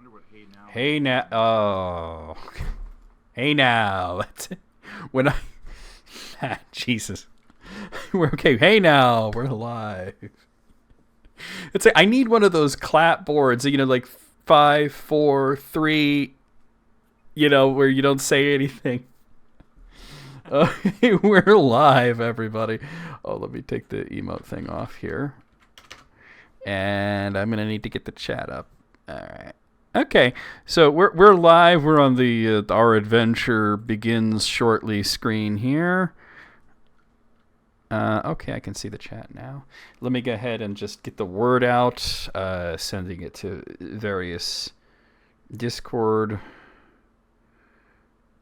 wonder what hey now. Hey now. Oh. Hey now. When I. Jesus. We're okay. Hey now. We're live. It's like I need one of those clapboards, like 5, 4, 3, where you don't say anything. We're live, everybody. Oh, let me take the emote thing off here. And I'm going to need to get the chat up. All right. Okay, so we're live. We're on the Our Adventure Begins Shortly screen here. Okay, I can see the chat now. Let me go ahead and just get the word out, sending it to various Discord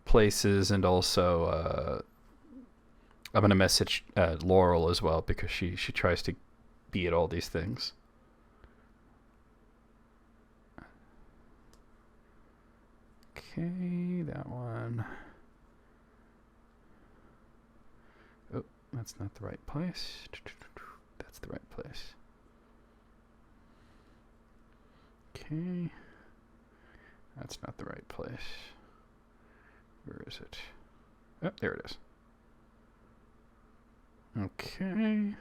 places, and also I'm going to message Laurel as well because she tries to be at all these things. Okay, that one. Oh, that's not the right place. That's the right place. Okay. That's not the right place. Where is it? Oh, there it is. Okay.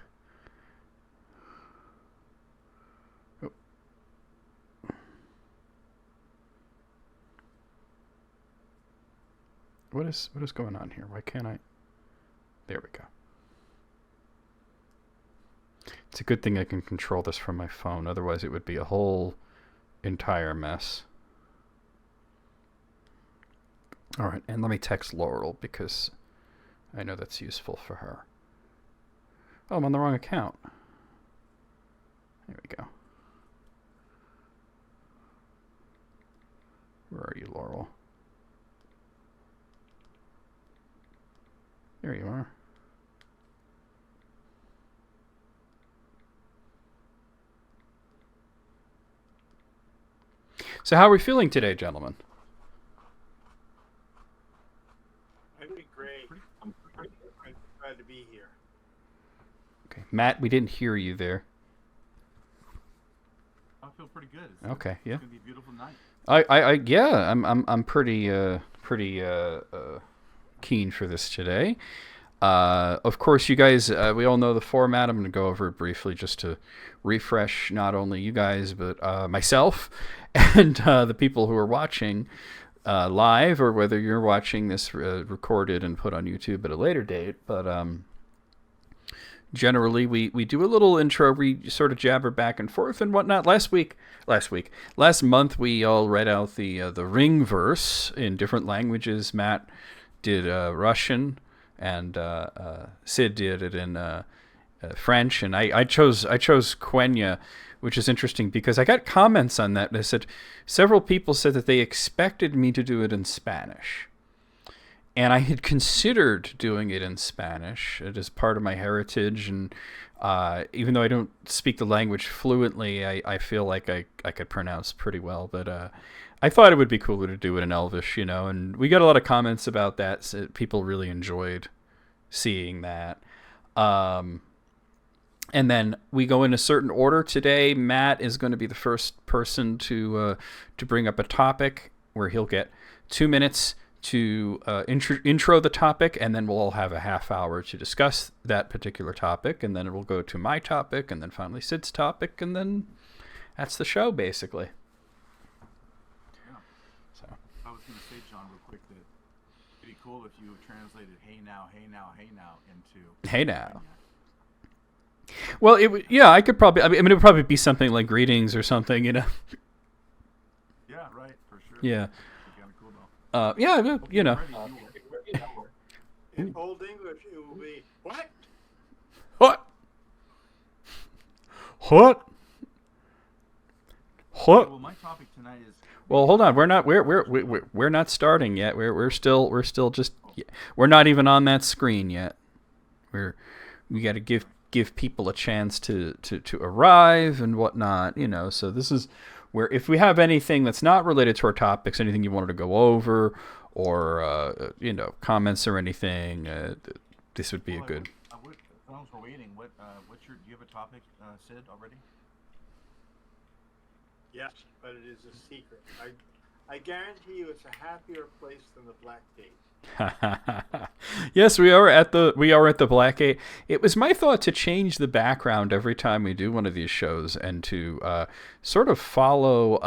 Oh. What is going on here? Why can't I? There we go. It's a good thing I can control this from my phone. Otherwise, it would be a whole entire mess. All right, and let me text Laurel because I know that's useful for her. Oh, I'm on the wrong account. There we go. Where are you, Laurel? There you are. So how are we feeling today, gentlemen? I'm doing great. I'm glad to be here. Okay, Matt, we didn't hear you there. I feel pretty good. Okay, yeah. It's gonna be a beautiful night. Yeah, I'm pretty keen for this today. Of course, you guys, we all know the format. I'm going to go over it briefly just to refresh not only you guys, but myself and the people who are watching live, or whether you're watching this recorded and put on YouTube at a later date. But generally, we do a little intro. We sort of jabber back and forth and whatnot. Last month, we all read out the Ring verse in different languages. Matt did Russian, and Sid did it in French, and I chose Quenya, which is interesting because I got comments on that. They said several people said that they expected me to do it in Spanish, and I had considered doing it in Spanish. It is part of my heritage, and even though I don't speak the language fluently, I feel like I could pronounce pretty well. But I thought it would be cooler to do it in Elvish, and we got a lot of comments about that. So people really enjoyed seeing that. And then we go in a certain order today. Matt is going to be the first person to bring up a topic where he'll get 2 minutes to intro the topic, and then we'll all have a half hour to discuss that particular topic, and then it will go to my topic, and then finally Sid's topic, and then that's the show, basically. Yeah. So I was going to say, John, real quick, that it'd be cool if you translated "Hey now, hey now, hey now" into "Hey now." Well, I could probably. I mean, it would probably be something like "Greetings" or something, Yeah, right, for sure. Yeah. Kind of cool though. Yeah, In Old English, it will be what? What? What? What? Well, my topic tonight is. Well, hold on. We're not starting yet. We're still just. We're not even on that screen yet. We got to give people a chance to arrive and whatnot. So this is where if we have anything that's not related to our topics, anything you wanted to go over, or comments or anything, this would be a good. As long as we're waiting, do you have a topic, Sid, already? Yes, but it is a secret. I guarantee you, it's a happier place than the Black Gate. Yes, we are at the Black Gate. It was my thought to change the background every time we do one of these shows and to sort of follow.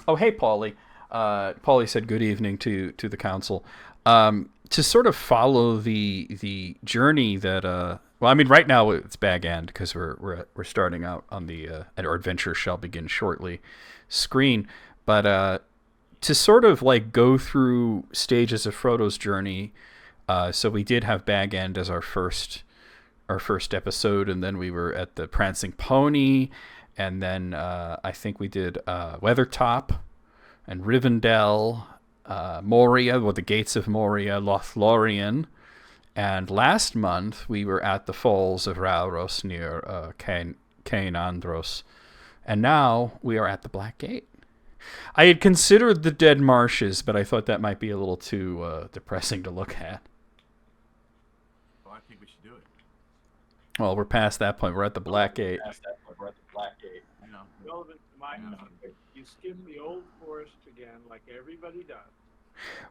Oh, hey, Paulie. Paulie said good evening to the council. To sort of follow the journey that. Well, I mean, right now it's Bag End because we're starting out on the our adventure shall begin shortly screen, but to sort of like go through stages of Frodo's journey. So we did have Bag End as our first episode, and then we were at the Prancing Pony, and then I think we did Weathertop and Rivendell, Moria, the Gates of Moria, Lothlorien, and last month we were at the Falls of Rauros near Cain Andros, and now we are at the Black Gate. I had considered the Dead Marshes, but I thought that might be a little too depressing to look at. Well, I think we should do it. Well, we're past that point. We're at the Black Gate. You know, Relevant to my topic, you skip the old forest again, like everybody does.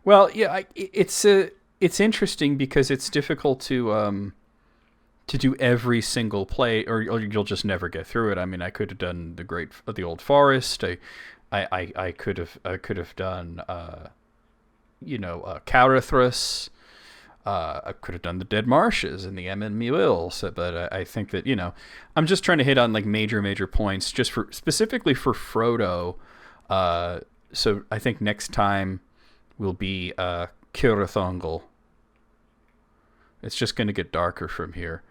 Well, yeah, it's interesting because it's difficult to do every single play, or you'll just never get through it. I mean, I could have done the Old Forest. I could have done Carathras. I could have done the Dead Marshes and the Emyn Muil. But I think that I'm just trying to hit on like major points just specifically for Frodo. So I think next time will be Curathongal. It's just going to get darker from here.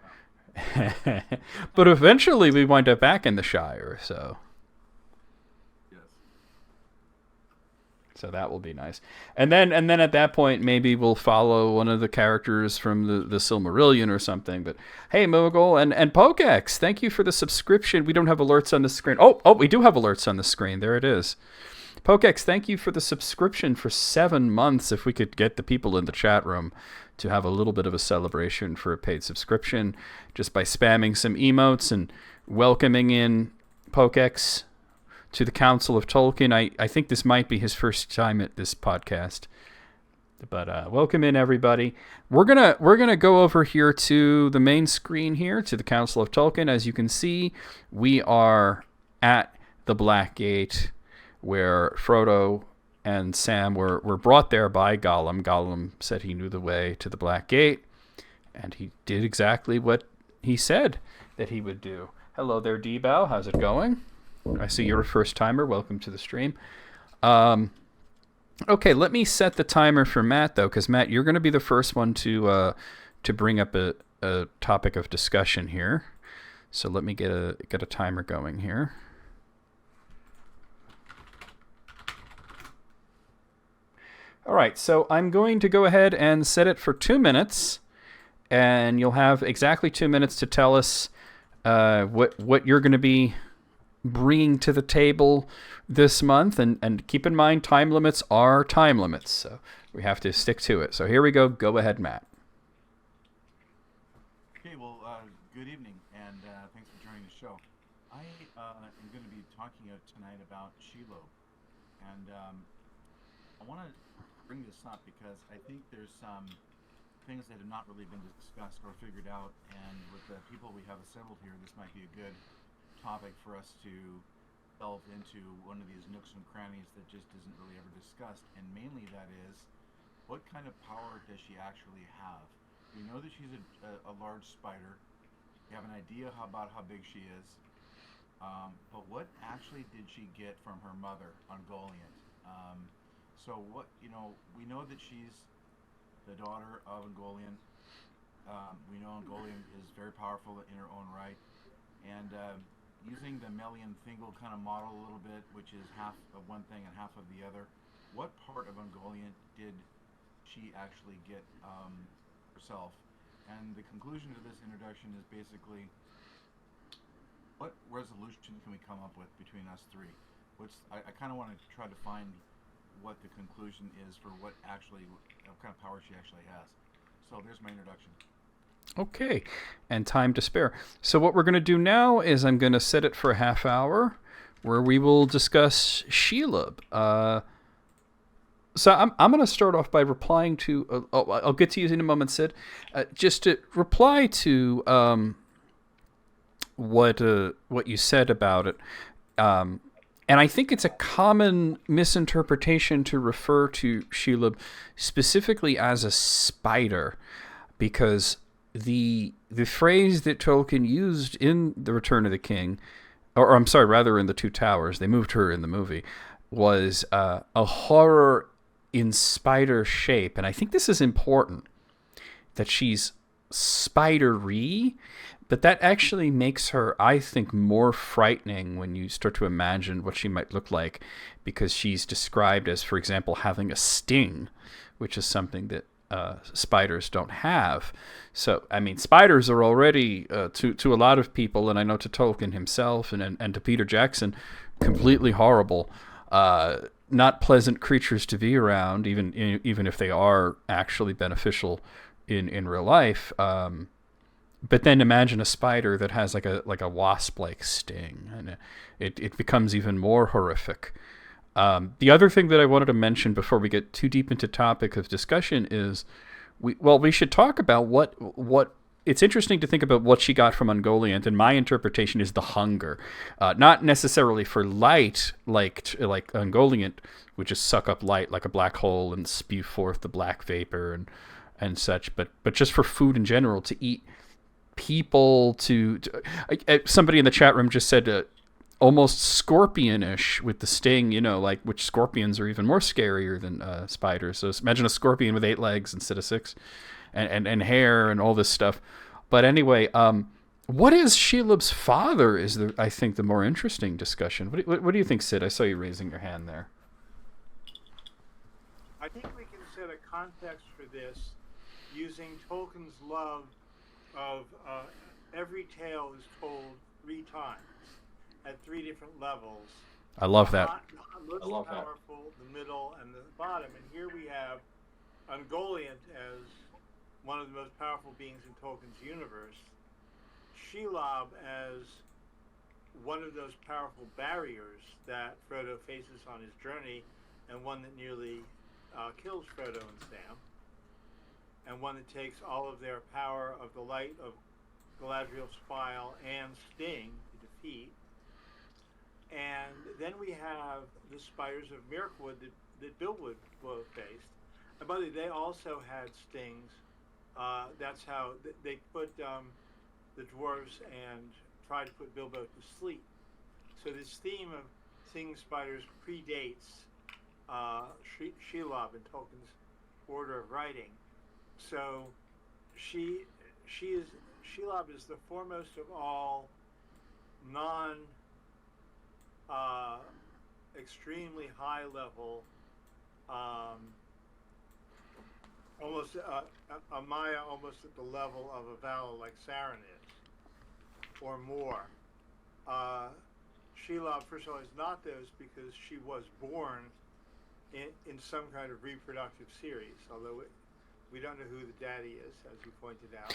But eventually we wind up back in the Shire, so. yes. So that will be nice. And then at that point, maybe we'll follow one of the characters from the Silmarillion or something. But hey, Mogul and Pokex, thank you for the subscription. We don't have alerts on the screen. Oh, we do have alerts on the screen. There it is. Pokex, thank you for the subscription for 7 months. If we could get the people in the chat room to have a little bit of a celebration for a paid subscription just by spamming some emotes and welcoming in Pokex to the Council of Tolkien. I think this might be his first time at this podcast. But welcome in, everybody. We're gonna go over here to the main screen here, to the Council of Tolkien. As you can see, we are at the Black Gate, where Frodo and Sam were brought there by Gollum. Gollum said he knew the way to the Black Gate, and he did exactly what he said that he would do. Hello there, D-Bow. How's it going? I see you're a first-timer. Welcome to the stream. Okay, let me set the timer for Matt, though, because, Matt, you're going to be the first one to bring up a topic of discussion here. So let me get a timer going here. All right, so I'm going to go ahead and set it for 2 minutes, and you'll have exactly 2 minutes to tell us what you're going to be bringing to the table this month. And keep in mind, time limits are time limits, so we have to stick to it. So here we go. Go ahead, Matt. Okay, well, good evening, and thanks for joining the show. I am going to be talking tonight about Shiloh, and I want to bring this up because I think there's some things that have not really been discussed or figured out, and with the people we have assembled here, this might be a good topic for us to delve into one of these nooks and crannies that just isn't really ever discussed, and mainly that is, what kind of power does she actually have? We know that she's a large spider. We have an idea about how big she is, but what actually did she get from her mother, Ungoliant? So we know that she's the daughter of Ungoliant. We know Ungoliant is very powerful in her own right, and using the Melian Thingol kind of model a little bit, which is half of one thing and half of the other, what part of Ungoliant did she actually get herself? And the conclusion to this introduction is basically, what resolution can we come up with between us three? I kind of want to try to find what the conclusion is for what kind of power she actually has. So there's my introduction. Okay, and time to spare. So what we're going to do now is I'm going to set it for a half hour. where we will discuss Shelob. So I'm going to start off by replying to. I'll get to you in a moment, Sid. Just to reply to what you said about it. And I think it's a common misinterpretation to refer to Shelob specifically as a spider, because the phrase that Tolkien used in The Return of the King, or I'm sorry, rather in The Two Towers, they moved her in the movie, was a horror in spider shape. And I think this is important, that she's spidery, but that actually makes her, I think, more frightening when you start to imagine what she might look like, because she's described as, for example, having a sting, which is something that spiders don't have. So, I mean, spiders are already, to a lot of people, and I know to Tolkien himself and to Peter Jackson, completely horrible, not pleasant creatures to be around, even if they are actually beneficial in real life. But then imagine a spider that has like a wasp-like sting, and it becomes even more horrific. The other thing that I wanted to mention before we get too deep into topic of discussion is, we should talk about what it's interesting to think about what she got from Ungoliant, and my interpretation is the hunger, not necessarily for light like Ungoliant, which just suck up light like a black hole and spew forth the black vapor and such, but just for food in general, to eat people, to somebody in the chat room just said almost scorpionish with the sting, like, which scorpions are even more scarier than spiders. So imagine a scorpion with 8 legs instead of 6, and hair and all this stuff. But anyway, what is Shelob's father is I think the more interesting discussion. What do you think, Sid? I saw you raising your hand there. I think we can set a context for this using Tolkien's love of every tale is told 3 times at 3 different levels. I love that. The most powerful, the middle, and the bottom. And here we have Ungoliant as one of the most powerful beings in Tolkien's universe, Shelob as one of those powerful barriers that Frodo faces on his journey, and one that nearly kills Frodo and Sam, and one that takes all of their power of the light of Galadriel's file and sting to defeat. And then we have the spiders of Mirkwood that Bilbo faced. And by the way, they also had stings. That's how they put the dwarves and tried to put Bilbo to sleep. So this theme of stinging spiders predates Shelob in Tolkien's order of writing. So Shelob is the foremost of all extremely high level, almost a Maya, almost at the level of a Vala like Sauron is, or more. Shelob, first of all, is not those because she was born in some kind of reproductive series, although we don't know who the daddy is, as you pointed out.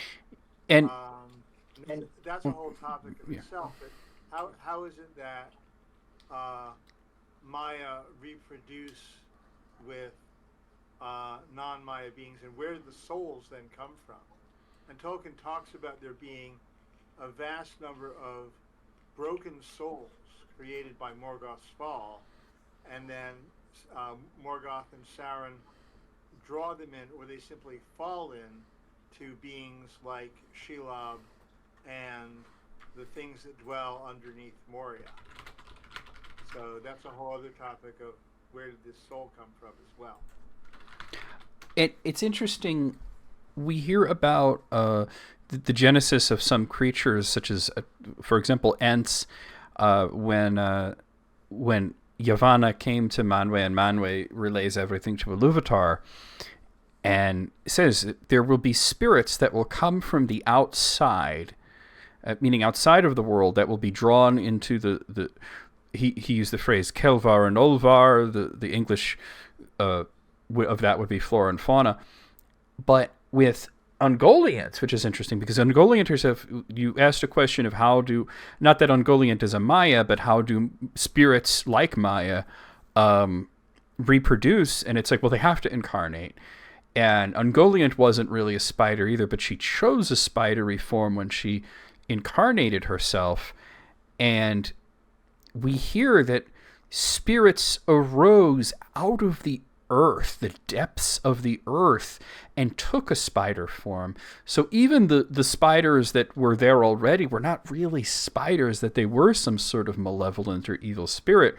And that's a whole topic of itself. But how is it that Maya reproduce with non-Maya beings, and where do the souls then come from? And Tolkien talks about there being a vast number of broken souls created by Morgoth's fall, and then Morgoth and Sauron draw them in, or they simply fall in to beings like Shelob and the things that dwell underneath Moria. So that's a whole other topic of where did this soul come from as well. It's interesting. We hear about the genesis of some creatures, such as, for example, Ents, when Yavanna came to Manwë, and Manwë relays everything to Iluvatar, and says there will be spirits that will come from the outside, meaning outside of the world, that will be drawn into the he used the phrase Kelvar and Olvar, the English of that would be flora and fauna. But with Ungoliant, which is interesting because Ungolianters have, you asked a question of how do, not that Ungoliant is a Maya, but how do spirits like Maya reproduce? And it's like, well, they have to incarnate. And Ungoliant wasn't really a spider either, but she chose a spidery form when she incarnated herself. And we hear that spirits arose out of the earth, the depths of the earth, and took a spider form. So even the spiders that were there already were not really spiders, that they were some sort of malevolent or evil spirit.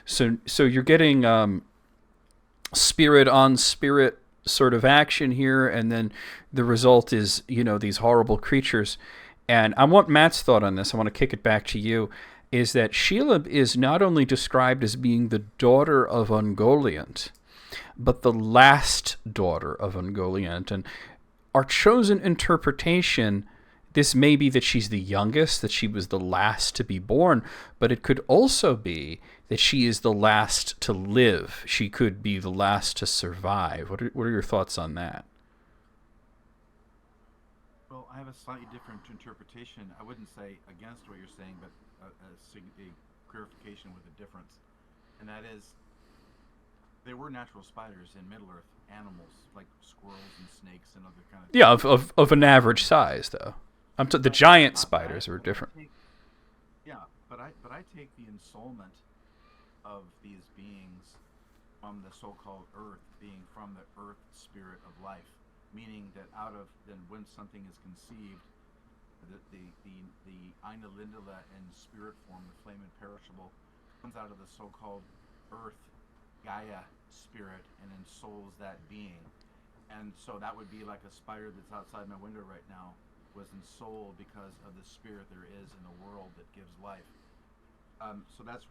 So you're getting spirit on spirit sort of action here, and then the result is, these horrible creatures. And I want Matt's thought on this. I want to kick it back to you. Is that Sheila is not only described as being the daughter of Ungoliant, but the last daughter of Ungoliant. And our chosen interpretation, this may be that she's the youngest, that she was the last to be born, but it could also be that she is the last to live. She could be the last to survive. What are your thoughts on that? Well, I have a slightly different interpretation. I wouldn't say against what you're saying, but a clarification with a difference. And that is, there were natural spiders in Middle-earth, animals like squirrels and snakes and other kind of things. Yeah, of an average size, though. The giant spiders are different. But I take the ensoulment of these beings from the so-called earth, being from the earth spirit of life, meaning that out of then when something is conceived, the Aina Lindala in spirit form, the flame imperishable, comes out of the so-called earth Gaia spirit and ensouls that being. And so that would be like a spider that's outside my window right now was ensouled because of the spirit there is in the world that gives life. So that's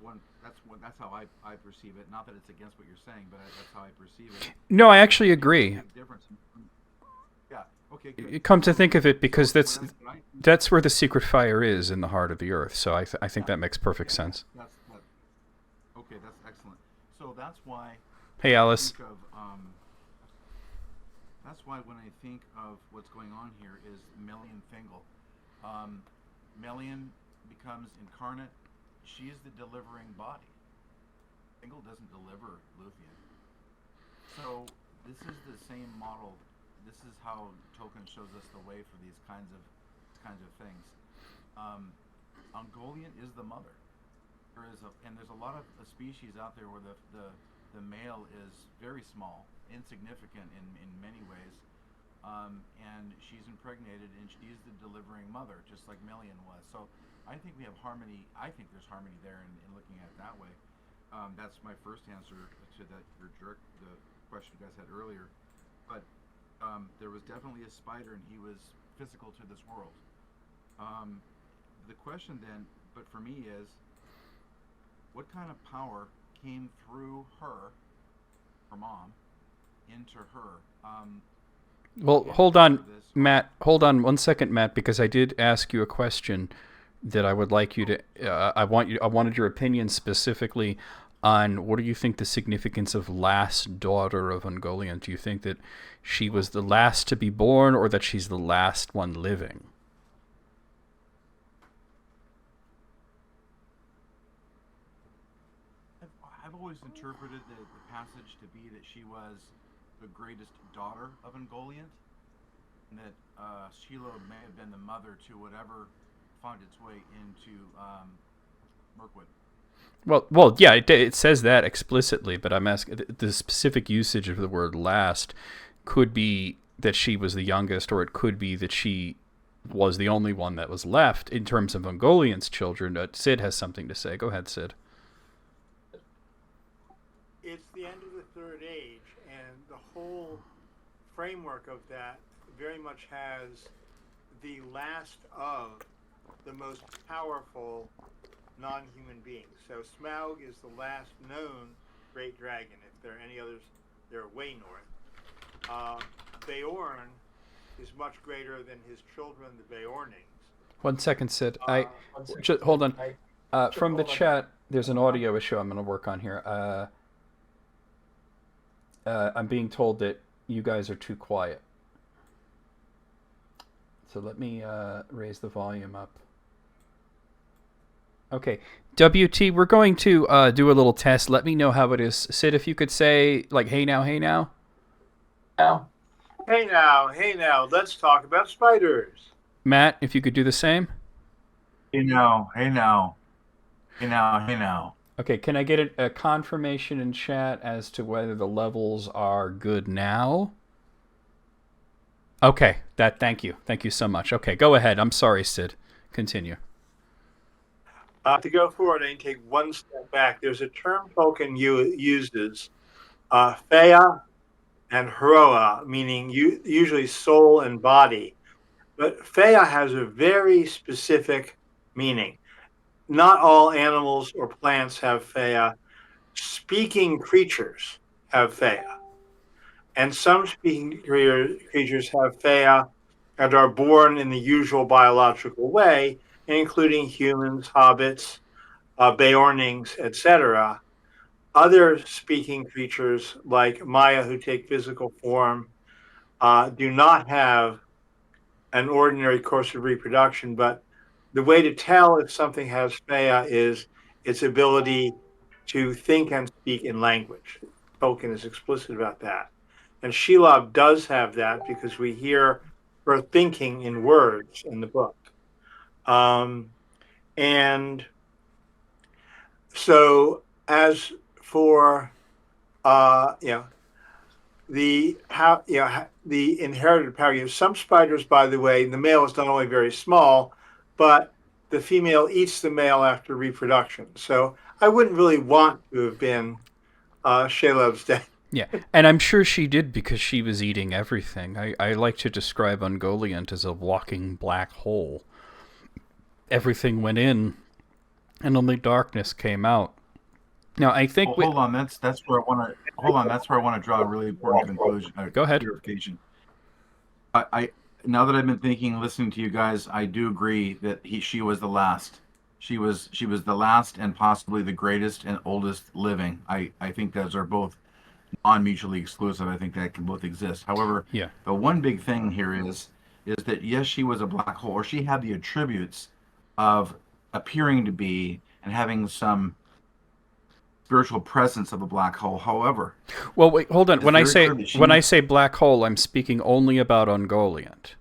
how I perceive it. Not that it's against what you're saying, but that's how I perceive it. No, I actually agree. Yeah. Okay. Good. You come to think of it, because that's where the secret fire is, in the heart of the earth. So I think that makes perfect sense. Okay, that's excellent. So that's why. Hey, Alice. That's why when I think of what's going on here is Melian Fingal. Melian becomes incarnate. She is the delivering body. Fingal doesn't deliver Luthien. So this is the same model. This is how Tolkien shows us the way for these kinds of things. Ungoliant is the mother. There's a lot of species out there where the male is very small, insignificant in many ways, and she's impregnated and she's the delivering mother, just like Melian was. So I think we have harmony. I think there's harmony there in looking at it that way. That's my first answer to the question you guys had earlier. But there was definitely a spider, and he was physical to this world. The question then, but for me, is what kind of power came through her mom, into her? Well, hold on, Matt. Hold on 1 second, Matt, because I did ask you a question that I would like you to. I wanted your opinion specifically on what do you think the significance of last daughter of Ungoliant? Do you think that she was the last to be born, or that she's the last one living? I've always interpreted the passage to be that she was the greatest daughter of Ungoliant, and that Sheila may have been the mother to whatever found its way into Mirkwood. Well, yeah, it says that explicitly, but I'm asking the specific usage of the word "last" could be that she was the youngest, or it could be that she was the only one that was left in terms of Ungoliant's children. Sid has something to say. Go ahead, Sid. It's the end of the Third Age, and the whole framework of that very much has the last of the most powerful non-human beings. So Smaug is the last known great dragon. If there are any others, they're way north. Beorn is much greater than his children, the Beornings. 1 second, Sid. Hold on. From the chat, there's an audio issue I'm going to work on here. I'm being told that you guys are too quiet. So let me raise the volume up. Okay. WT, we're going to do a little test. Let me know how it is. Sid, if you could say, like, hey now, hey now. Now. Hey now, let's talk about spiders. Matt, if you could do the same. Hey now, hey now, hey now, hey now. Okay, can I get a confirmation in chat as to whether the levels are good now? Okay, thank you. Thank you so much. Okay, go ahead. I'm sorry, Sid. Continue. To go forward, I need to take one step back. There's a term Tolkien uses, Fea and Hroa, meaning usually soul and body. But Fea has a very specific meaning. Not all animals or plants have Fea. Speaking creatures have Fea. And some speaking creatures have Fea and are born in the usual biological way, including humans, hobbits, Beornings, etc. Other speaking creatures, like Maya, who take physical form, do not have an ordinary course of reproduction. But the way to tell if something has Fea is its ability to think and speak in language. Tolkien is explicit about that. And Shelob does have that because we hear her thinking in words in the book. And so as for the inherited power, some spiders, by the way, the male is not only very small, but the female eats the male after reproduction. So I wouldn't really want to have been Shelob's dad. Yeah, and I'm sure she did because she was eating everything. I like to describe Ungoliant as a walking black hole. Everything went in, and only darkness came out. Now I think. Hold on, that's where I want to. Hold on, that's where I want to draw a really important conclusion. Go ahead. Clarification. I now that I've been thinking, listening to you guys, I do agree that she was the last. She was the last and possibly the greatest and oldest living. I think those are both non-mutually exclusive. I think that can both exist. However, the one big thing here is that yes, she was a black hole, or she had the attributes of appearing to be and having some spiritual presence of a black hole. However, well, wait, hold on. When I say black hole, I'm speaking only about Ungoliant.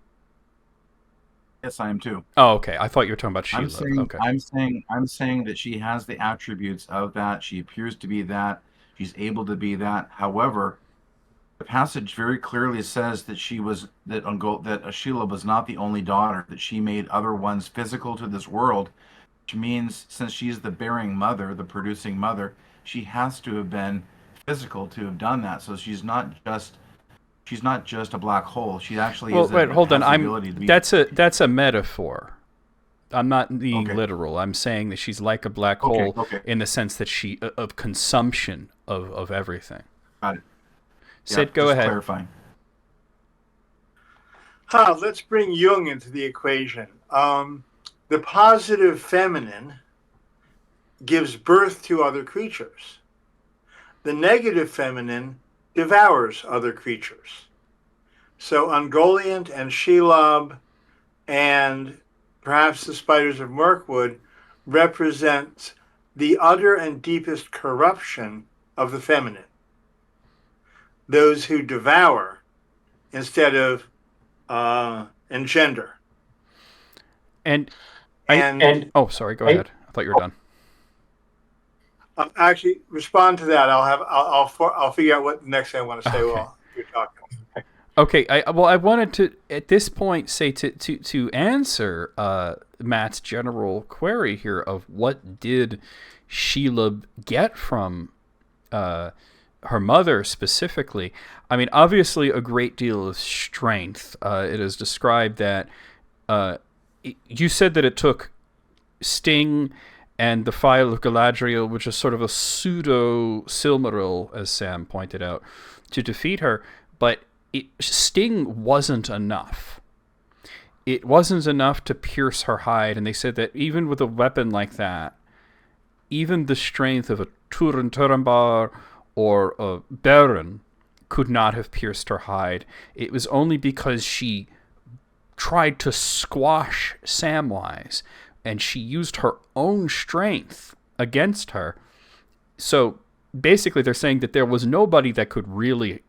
Yes, I am too. Oh, okay. I thought you were talking about Shelob. I'm saying that she has the attributes of that. She appears to be that. She's able to be that. However, the passage very clearly says that Shelob was not the only daughter, that she made other ones physical to this world, which means since she's the bearing mother, the producing mother, she has to have been physical to have done that. So she's not just a black hole. She actually is. Wait, hold on. That's a metaphor. I'm not being literal. I'm saying that she's like a black hole in the sense that she of consumption of everything. Got it. Sid, go ahead. Clarifying. Let's bring Jung into the equation. The positive feminine gives birth to other creatures. The negative feminine devours other creatures. So Ungoliant and Shelob and perhaps the spiders of Mirkwood represent the utter and deepest corruption of the feminine. Those who devour instead of engender. And oh, sorry. Go ahead. I thought you were done. Actually, respond to that. I'll figure out what the next thing I want to say while you're talking. Okay. I wanted to at this point say to answer Matt's general query here of what did Shelob get from her mother specifically. I mean, obviously a great deal of strength. It is described that you said that it took Sting and the Phial of Galadriel, which is sort of a pseudo Silmaril, as Sam pointed out, to defeat her. But Sting wasn't enough. It wasn't enough to pierce her hide, and they said that even with a weapon like that, even the strength of a Turin Turambar or a Beren could not have pierced her hide. It was only because she tried to squash Samwise, and she used her own strength against her. So basically, they're saying that there was nobody that could really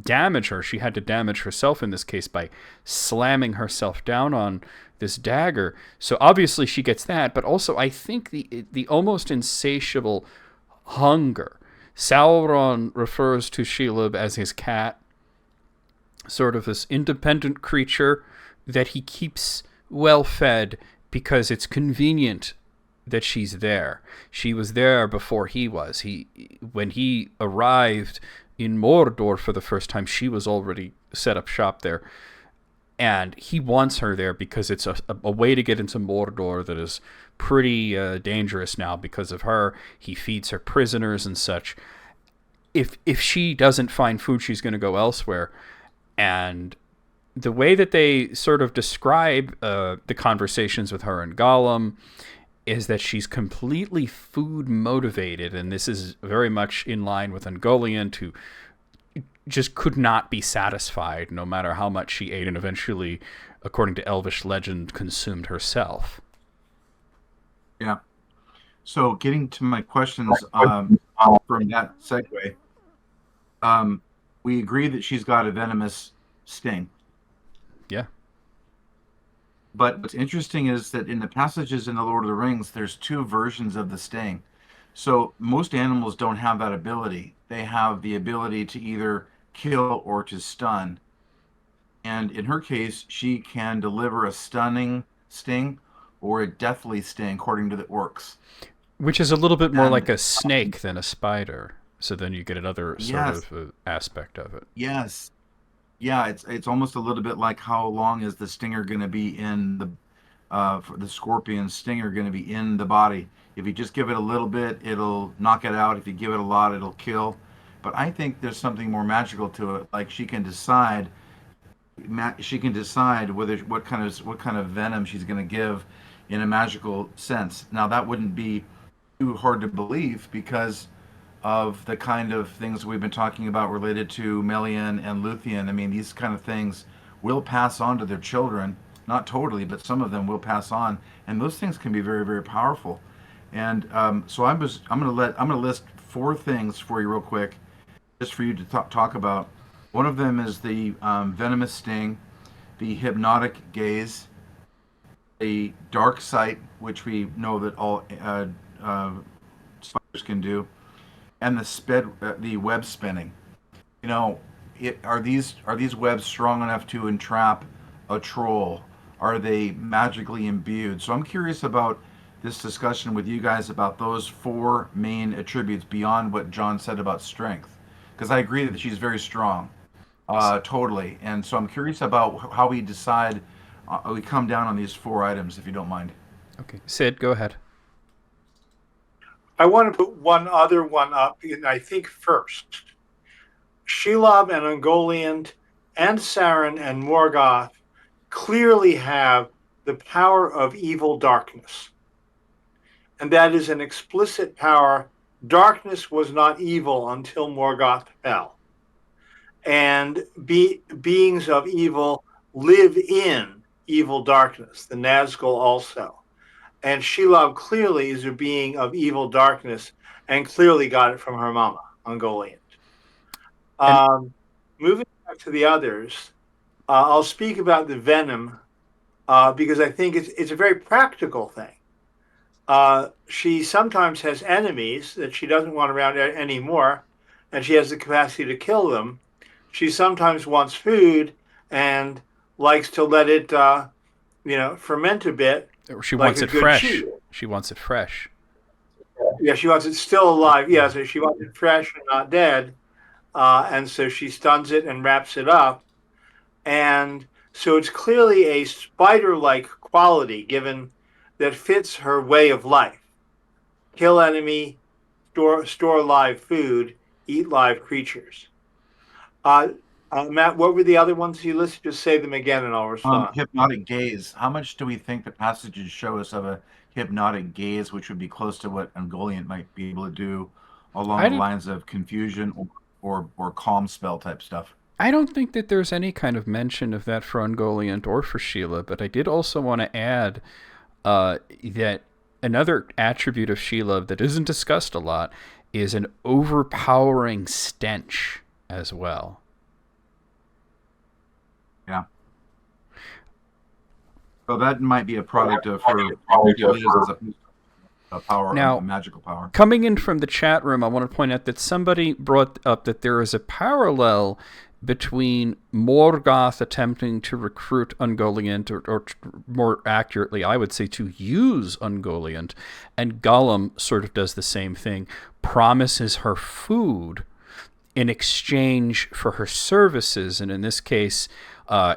damage her. She had to damage herself in this case by slamming herself down on this dagger. So obviously she gets that, but also I think the almost insatiable hunger. Sauron refers to Shelob as his cat, sort of this independent creature that he keeps well fed because it's convenient that she's there. She was there before he was. When he arrived in Mordor for the first time, she was already set up shop there. And he wants her there because it's a way to get into Mordor that is pretty dangerous now because of her. He feeds her prisoners and such. If she doesn't find food, she's going to go elsewhere. And the way that they sort of describe the conversations with her and Gollum is that she's completely food motivated, and this is very much in line with Ungoliant, who just could not be satisfied no matter how much she ate, and eventually, according to Elvish legend, consumed herself. Yeah. So getting to my questions from that segue, we agree that she's got a venomous sting. Yeah. But what's interesting is that in the passages in the Lord of the Rings, there's two versions of the sting. So most animals don't have that ability. They have the ability to either kill or to stun. And in her case, she can deliver a stunning sting or a deathly sting, according to the orcs. Which is a little bit more like a snake than a spider. So then you get another sort of aspect of it. Yes. Yeah, it's almost a little bit like how long is the stinger going to be in the for the scorpion stinger going to be in the body. If you just give it a little bit, it'll knock it out. If you give it a lot, it'll kill. But I think there's something more magical to it. Like she can decide whether what kind of venom she's going to give in a magical sense. Now that wouldn't be too hard to believe because of the kind of things we've been talking about related to Melian and Luthien. I mean, these kind of things will pass on to their children. Not totally, but some of them will pass on, and those things can be very, very powerful. And so I'm going to list four things for you real quick, just for you to talk about. One of them is the venomous sting, the hypnotic gaze, the dark sight, which we know that all spiders can do, and the web spinning. You know, are these webs strong enough to entrap a troll? Are they magically imbued? So I'm curious about this discussion with you guys about those four main attributes beyond what John said about strength, because I agree that she's very strong, totally. And so I'm curious about how we decide. We come down on these four items, if you don't mind. Okay, Sid, go ahead. I want to put one other one up, and I think first. Shelob and Ungoliant and Sauron and Morgoth clearly have the power of evil darkness. And that is an explicit power. Darkness was not evil until Morgoth fell. And beings of evil live in evil darkness, the Nazgul also. And Shelob clearly is a being of evil darkness and clearly got it from her mama, Ungoliant. Moving back to the others, I'll speak about the venom because I think it's a very practical thing. She sometimes has enemies that she doesn't want around anymore, and she has the capacity to kill them. She sometimes wants food and likes to let it, ferment a bit. She wants it fresh. Cheese. She wants it fresh. Yeah, she wants it still alive. Yeah, so she wants it fresh and not dead. And so she stuns it and wraps it up. And so it's clearly a spider-like quality given that fits her way of life. Kill enemy, store live food, eat live creatures. Matt, what were the other ones you listed? Just say them again and I'll respond. Hypnotic gaze. How much do we think the passages show us of a hypnotic gaze, which would be close to what Ungoliant might be able to do along the lines of confusion or calm spell type stuff? I don't think that there's any kind of mention of that for Ungoliant or for Sheila, but I did also want to add that another attribute of Sheila that isn't discussed a lot is an overpowering stench as well. Yeah. So that might be a product of her a power, Now, a magical power. Coming in from the chat room, I want to point out that somebody brought up that there is a parallel between Morgoth attempting to recruit Ungoliant, or more accurately, I would say to use Ungoliant, and Gollum sort of does the same thing, promises her food in exchange for her services, and in this case,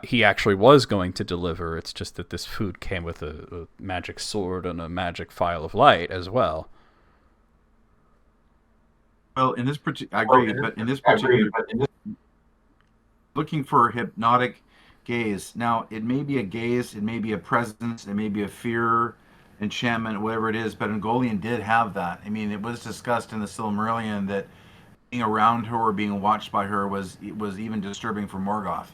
he actually was going to deliver. It's just that this food came with a magic sword and a magic file of light as well. Well, in this particular, I agree, but in this particular, looking for hypnotic gaze. Now, it may be a gaze, it may be a presence, it may be a fear, enchantment, whatever it is, but Ungoliant did have that. I mean, it was discussed in the Silmarillion that being around her or being watched by her was even disturbing for Morgoth.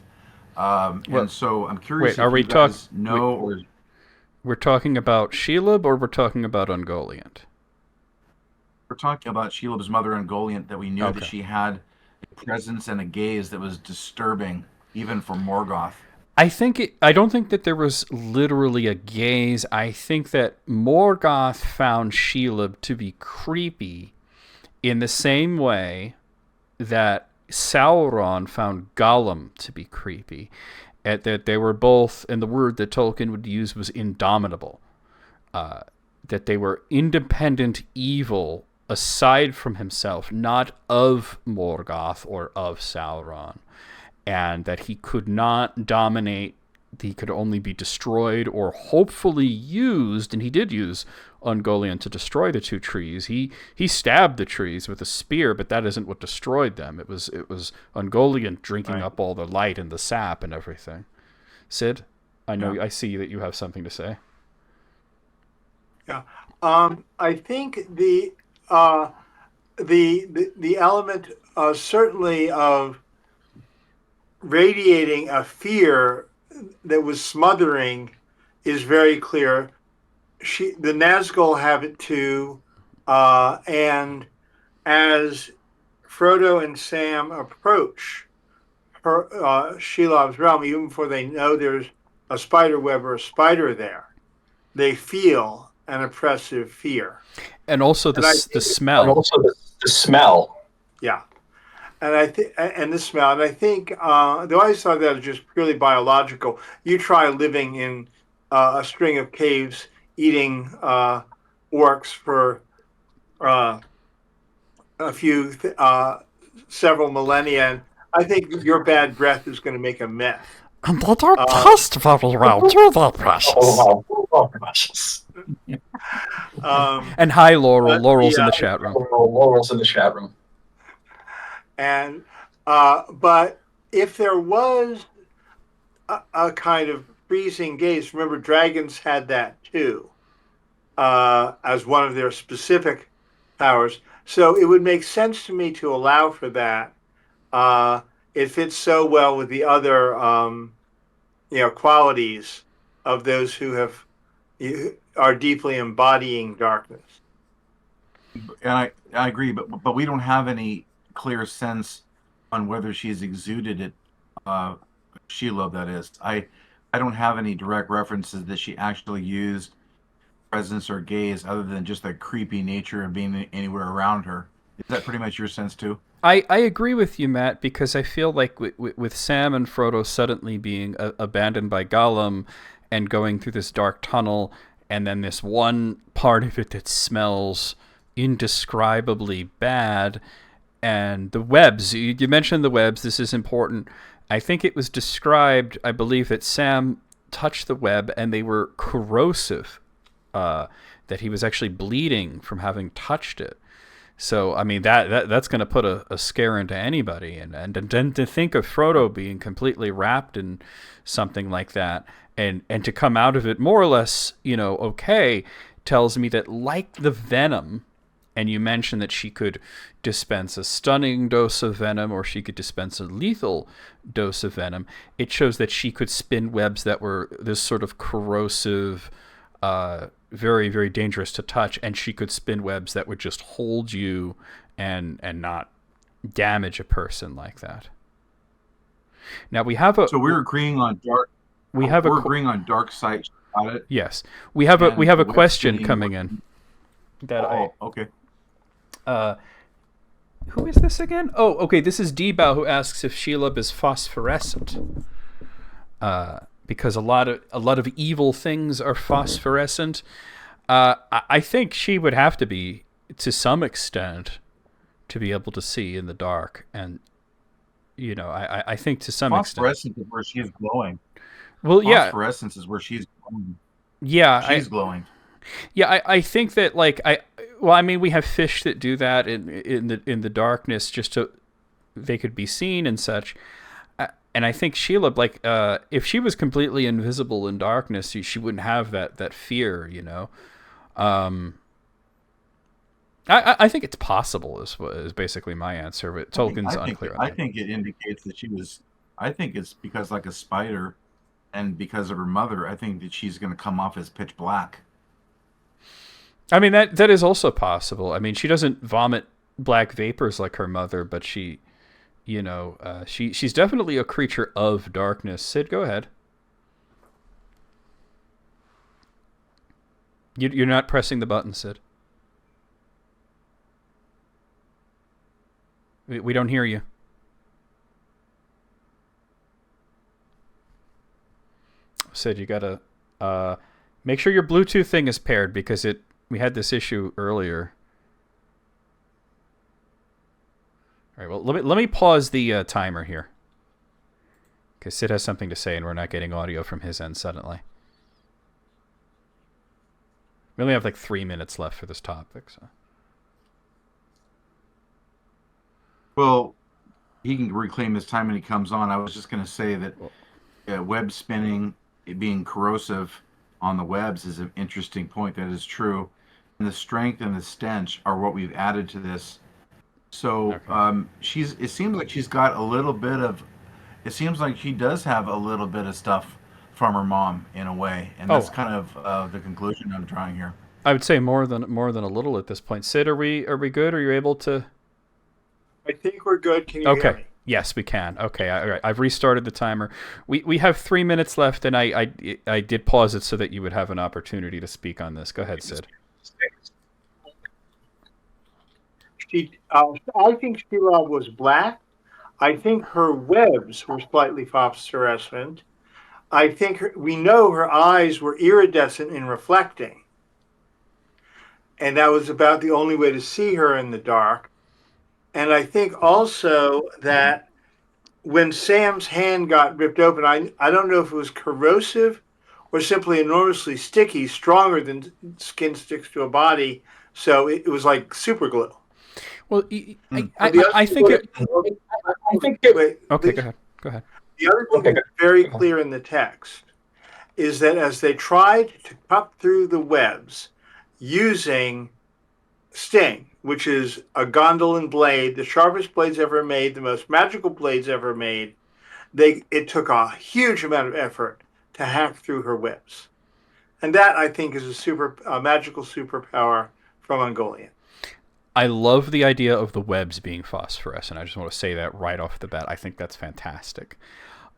And so I'm curious wait, if you guys know... or we're talking about Shelob or we're talking about Ungoliant? We're talking about Shelob's mother, Ungoliant, that we knew that she had a presence and a gaze that was disturbing, even for Morgoth. I don't think that there was literally a gaze. I think that Morgoth found Shelob to be creepy in the same way that Sauron found Gollum to be creepy. At that they were both, and the word that Tolkien would use was indomitable. That they were independent evil aside from himself, not of Morgoth or of Sauron. And that he could not dominate, he could only be destroyed or hopefully used, and he did use Ungoliant to destroy the two trees. He stabbed the trees with a spear, but that isn't what destroyed them. It was Ungoliant drinking up all the light and the sap and everything. Sid, I see that you have something to say. Yeah, I think the element certainly of radiating a fear that was smothering is very clear. The Nazgul have it too, and as Frodo and Sam approach Shelob's realm, even before they know there's a spider web or a spider there, they feel an oppressive fear, and also the smell. And also the smell. Yeah. And the smell, and I think, though I saw that as just purely biological, you try living in a string of caves, eating orcs for several millennia, and I think your bad breath is going to make a mess. And they don't taste very well, do they, Precious? Oh, Precious. And hi, Laurel. Laurel's in the chat room. Laurel's in the chat room. And but if there was a kind of freezing gaze, remember dragons had that too, as one of their specific powers. So it would make sense to me to allow for that. It fits so well with the other, qualities of those who are deeply embodying darkness. And I agree, but we don't have any clear sense on whether she's exuded it, Shelob, that is. I don't have any direct references that she actually used presence or gaze other than just the creepy nature of being anywhere around her. Is that pretty much your sense too? I agree with you, Matt, because I feel like with Sam and Frodo suddenly being abandoned by Gollum and going through this dark tunnel, and then this one part of it that smells indescribably bad, and the webs, you mentioned the webs, this is important. I think it was described, I believe, that Sam touched the web and they were corrosive, that he was actually bleeding from having touched it. So, I mean, that's going to put a scare into anybody. And then to think of Frodo being completely wrapped in something like that and to come out of it more or less, okay, tells me that like the venom and you mentioned that she could dispense a stunning dose of venom or she could dispense a lethal dose of venom, it shows that she could spin webs that were this sort of corrosive, very, very dangerous to touch, and she could spin webs that would just hold you and not damage a person like that. Now we have a. So we're agreeing on dark. We're agreeing on dark sight. Got it. Yes, we have a question coming in. Okay. Who is this again? Oh, okay. This is Debow, who asks if Shelob is phosphorescent. Because a lot of evil things are phosphorescent. I think she would have to be, to some extent, to be able to see in the dark, and I think to some extent. Phosphorescence is where she's glowing. Well, yeah. Phosphorescence is where she's glowing. Yeah, she's glowing. Yeah, I think that we have fish that do that in the darkness just to they could be seen and such. And I think Shelob, if she was completely invisible in darkness, she wouldn't have that fear, I think it's possible is basically my answer, but Tolkien's unclear on that. I think it indicates that she was. I think it's because like a spider, and because of her mother, I think that she's going to come off as pitch black. I mean, that is also possible. I mean, she doesn't vomit black vapors like her mother, but she's definitely a creature of darkness. Sid, go ahead. You're not pressing the button, Sid. We don't hear you. Sid, you gotta make sure your Bluetooth thing is paired, because we had this issue earlier. All right, well, let me pause the timer here, because Sid has something to say and we're not getting audio from his end suddenly. We only have 3 minutes left for this topic, so. Well, he can reclaim his time when he comes on. I was just going to say that web spinning, it being corrosive on the webs, is an interesting point. That is true. And the strength and the stench are what we've added to this. So it seems like she's got a little bit of. It seems like she does have a little bit of stuff from her mom in a way, and that's kind of the conclusion I'm drawing here. I would say more than a little at this point. Sid, are we good? Are you able to? I think we're good. Can you hear me? Yes, we can. Okay, all right. I've restarted the timer. We have 3 minutes left, and I did pause it so that you would have an opportunity to speak on this. Go ahead, Sid. I think Shelob was black. I think her webs were slightly phosphorescent. I think we know her eyes were iridescent in reflecting, and that was about the only way to see her in the dark. And I think also that when Sam's hand got ripped open, I don't know if it was corrosive or simply enormously sticky, stronger than skin sticks to a body. So it was like super glue. Well, I think it. Okay, go ahead. The other thing that's very clear in the text is that as they tried to cut through the webs using sting, which is a gondolin blade, the sharpest blades ever made, the most magical blades ever made, it took a huge amount of effort to hack through her webs. And that, I think, is a magical superpower from Ungoliant. I love the idea of the webs being phosphorescent. I just want to say that right off the bat. I think that's fantastic.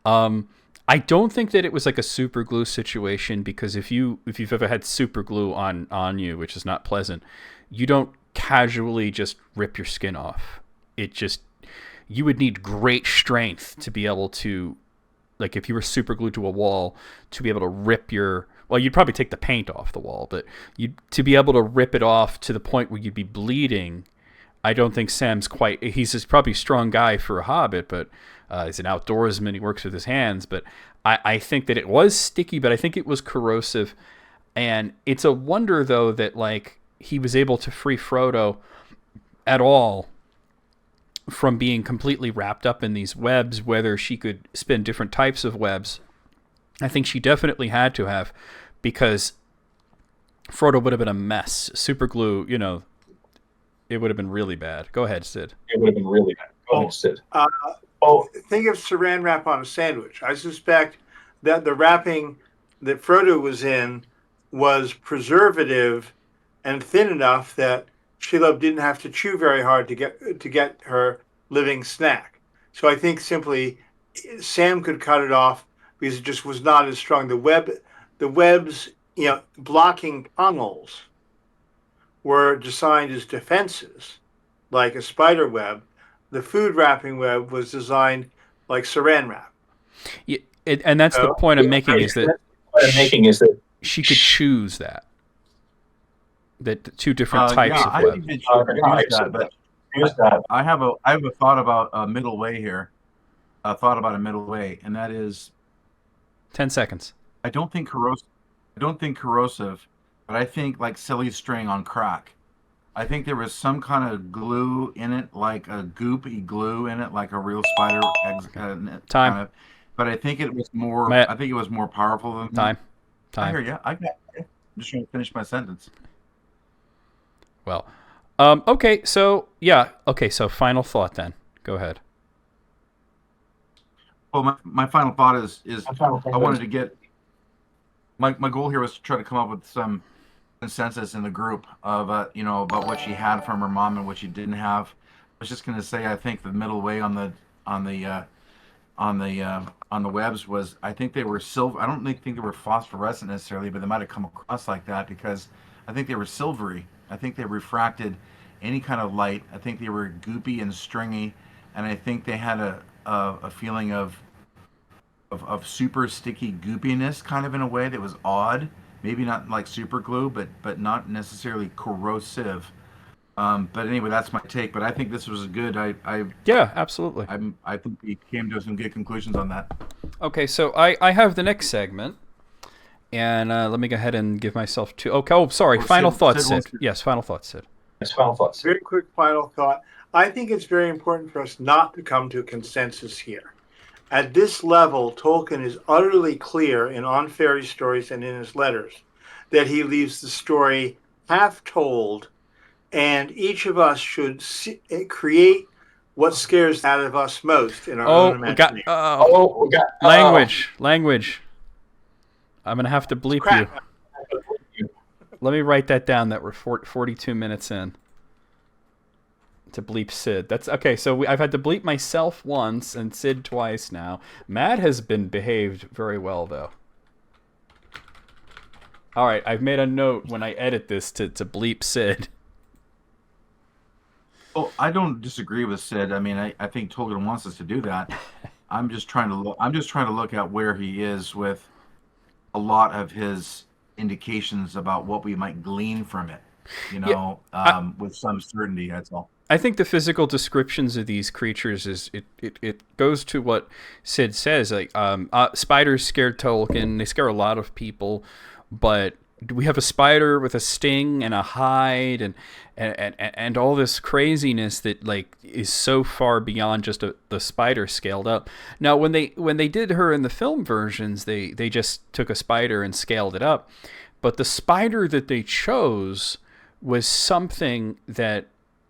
I don't think that it was like a super glue situation, because if you've ever had super glue on you, which is not pleasant, you don't casually just rip your skin off. You would need great strength to be able to, like if you were super glued to a wall, to be able to rip you'd probably take the paint off the wall, but to be able to rip it off to the point where you'd be bleeding. I don't think Sam's he's probably a strong guy for a hobbit, but he's an outdoorsman. He works with his hands, but I think that it was sticky, but I think it was corrosive. And it's a wonder, though, that he was able to free Frodo at all from being completely wrapped up in these webs, whether she could spin different types of webs. I think she definitely had to have, because Frodo would have been a mess. Super glue, it would have been really bad. Go ahead, Sid. It would have been really bad. Go ahead, Sid. Think of saran wrap on a sandwich. I suspect that the wrapping that Frodo was in was preservative and thin enough that Shelob didn't have to chew very hard to get her living snack. So I think simply Sam could cut it off because it just was not as strong. The webs, blocking tunnels were designed as defenses, like a spider web. The food wrapping web was designed like saran wrap. Yeah, and that's the point I'm making is that she could choose that the two different types of web. I think that she could use that, but I have a thought about a middle way here. A thought about a middle way, and that is 10 seconds. I don't think corrosive, but I think like silly string on crack. I think there was some kind of glue in it, like a goopy glue in it, like a real spider egg. Time. Kind of, but I think it was more. Matt. I think it was more powerful than Time. I hear you. I'm just trying to finish my sentence. Well, okay. So So final thought then. Go ahead. Well, my final thought is I wanted to get my goal here was to try to come up with some consensus in the group of about what she had from her mom and what she didn't have. I was just going to say I think the middle way on the webs was, I think they were silver. I don't think they were phosphorescent necessarily, but they might have come across like that because I think they were silvery. I think they refracted any kind of light. I think they were goopy and stringy, and I think they had a feeling of super sticky goopiness, kind of in a way that was odd. Maybe not like super glue, but not necessarily corrosive. But anyway, that's my take. But I think this was good. Yeah, absolutely. I think we came to some good conclusions on that. Okay, so I have the next segment, and let me go ahead and give myself two. Okay, sorry. Final thoughts, Sid. Yes, final thoughts, Sid. Yes, final thoughts. Very quick final thought. I think it's very important for us not to come to a consensus here. At this level, Tolkien is utterly clear in On Fairy Stories and in his letters that he leaves the story half told, and each of us should create what scares out of us most in our own imagination. Language. I'm going to have to bleep you. Let me write that down that we're 42 minutes in. To bleep Sid. That's okay. So I've had to bleep myself once and Sid twice now. Matt has been behaved very well though. All right, I've made a note when I edit this to bleep Sid. Well, I don't disagree with Sid. I mean, I think Tolkien wants us to do that. I'm just trying to look at where he is with a lot of his indications about what we might glean from it. With some certainty. That's all. I think the physical descriptions of these creatures it goes to what Sid says. Like spiders scared Tolkien. They scare a lot of people, but we have a spider with a sting and a hide and all this craziness that like is so far beyond just the spider scaled up. Now, when they did her in the film versions, they just took a spider and scaled it up, but the spider that they chose was something that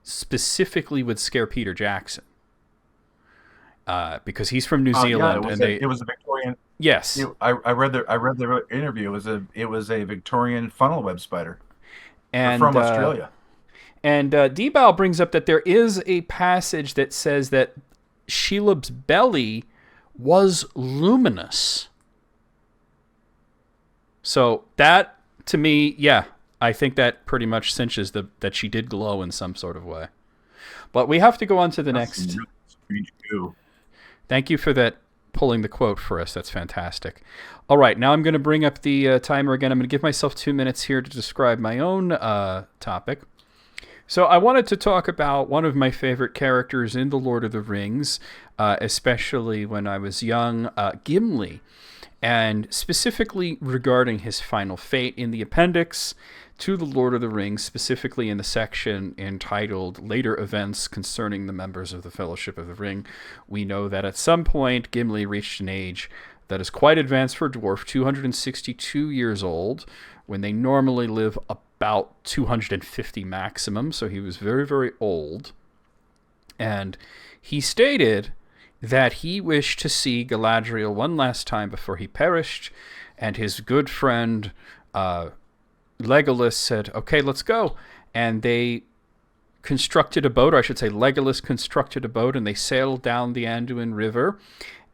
specifically would scare Peter Jackson because he's from New Zealand. It was a Victorian. Yes, I read the interview. It was a Victorian funnel web spider, and from Australia. And Debow brings up that there is a passage that says that Shelob's belly was luminous. So that, to me, I think that pretty much cinches that she did glow in some sort of way. But we have to go on to the next. Thank you for that, pulling the quote for us. That's fantastic. All right, now I'm going to bring up the timer again. I'm going to give myself 2 minutes here to describe my own topic. So I wanted to talk about one of my favorite characters in The Lord of the Rings, especially when I was young, Gimli, and specifically regarding his final fate in the appendix to The Lord of the Rings, specifically in the section entitled Later Events Concerning the Members of the Fellowship of the Ring. We know that at some point Gimli reached an age that is quite advanced for a dwarf, 262 years old, when they normally live about 250 maximum, so he was very, very old. And he stated that he wished to see Galadriel one last time before he perished, and his good friend Legolas said, okay, let's go. And they constructed a boat, or I should say Legolas constructed a boat, and they sailed down the Anduin River.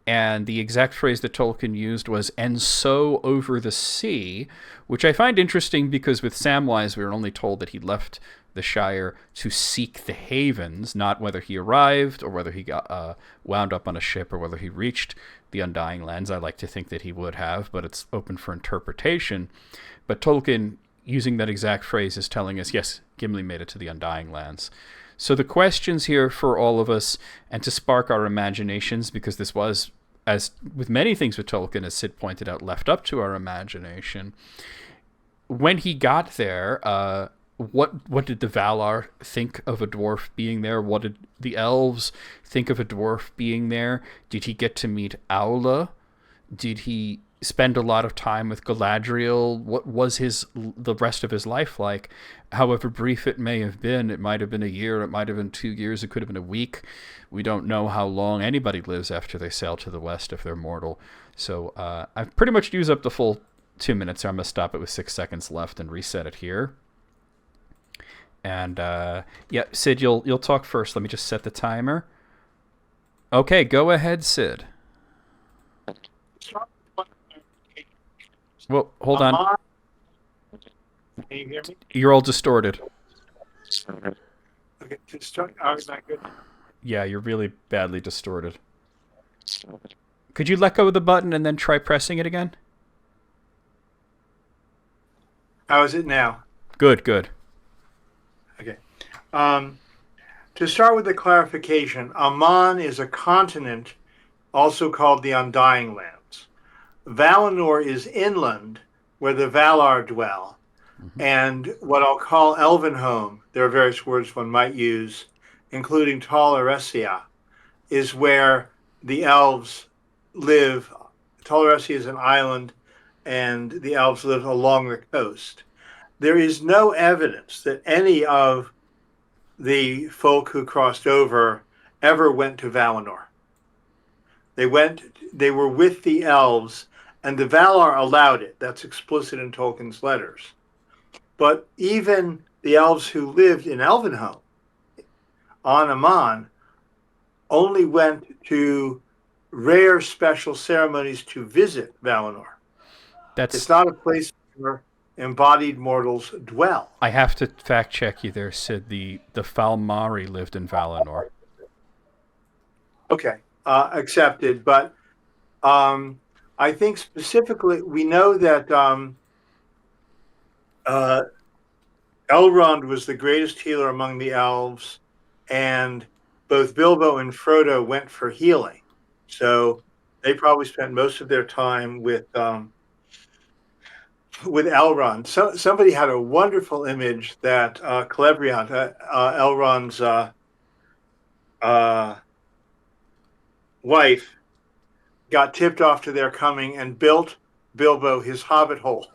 And the exact phrase that Tolkien used was, and so over the sea, which I find interesting because with Samwise we were only told that he left the Shire to seek the havens, not whether he arrived or whether he got wound up on a ship or whether he reached the Undying Lands. I like to think that he would have, but it's open for interpretation. But Tolkien, using that exact phrase, is telling us, yes, Gimli made it to the Undying Lands. So the questions here for all of us, and to spark our imaginations, because this was, as with many things with Tolkien, as Sid pointed out, left up to our imagination. When he got there, what did the Valar think of a dwarf being there? What did the elves think of a dwarf being there? Did he get to meet Aula? Did he spend a lot of time with Galadriel? What was the rest of his life like? However brief it may have been, it might have been a year, it might have been 2 years, it could have been a week. We don't know how long anybody lives after they sail to the west if they're mortal. So I've pretty much used up the full 2 minutes, so I'm going to stop it with 6 seconds left and reset it here. And yeah, Sid, you'll talk first. Let me just set the timer. Okay, go ahead, Sid. Well, hold on. Can you hear me? You're all distorted. Okay, oh, is that good? Yeah, you're really badly distorted. Could you let go of the button and then try pressing it again? How is it now? Good. Okay. To start with the clarification, Aman is a continent also called the Undying Lands. Valinor is inland, where the Valar dwell. Mm-hmm. And what I'll call Elvenhome, there are various words one might use, including Tol Eressëa, is where the elves live. Tol Eressëa is an island, and the elves live along the coast. There is no evidence that any of the folk who crossed over ever went to Valinor. They were with the elves, and the Valar allowed it. That's explicit in Tolkien's letters. But even the elves who lived in Elvenhome, on Aman, only went to rare special ceremonies to visit Valinor. It's not a place where embodied mortals dwell. I have to fact check you there, Sid. The Falmari lived in Valinor. Okay, accepted. But I think specifically, we know that Elrond was the greatest healer among the elves, and both Bilbo and Frodo went for healing. So they probably spent most of their time with Elrond. Somebody had a wonderful image that Celebriant, Elrond's wife, got tipped off to their coming and built Bilbo his hobbit hole.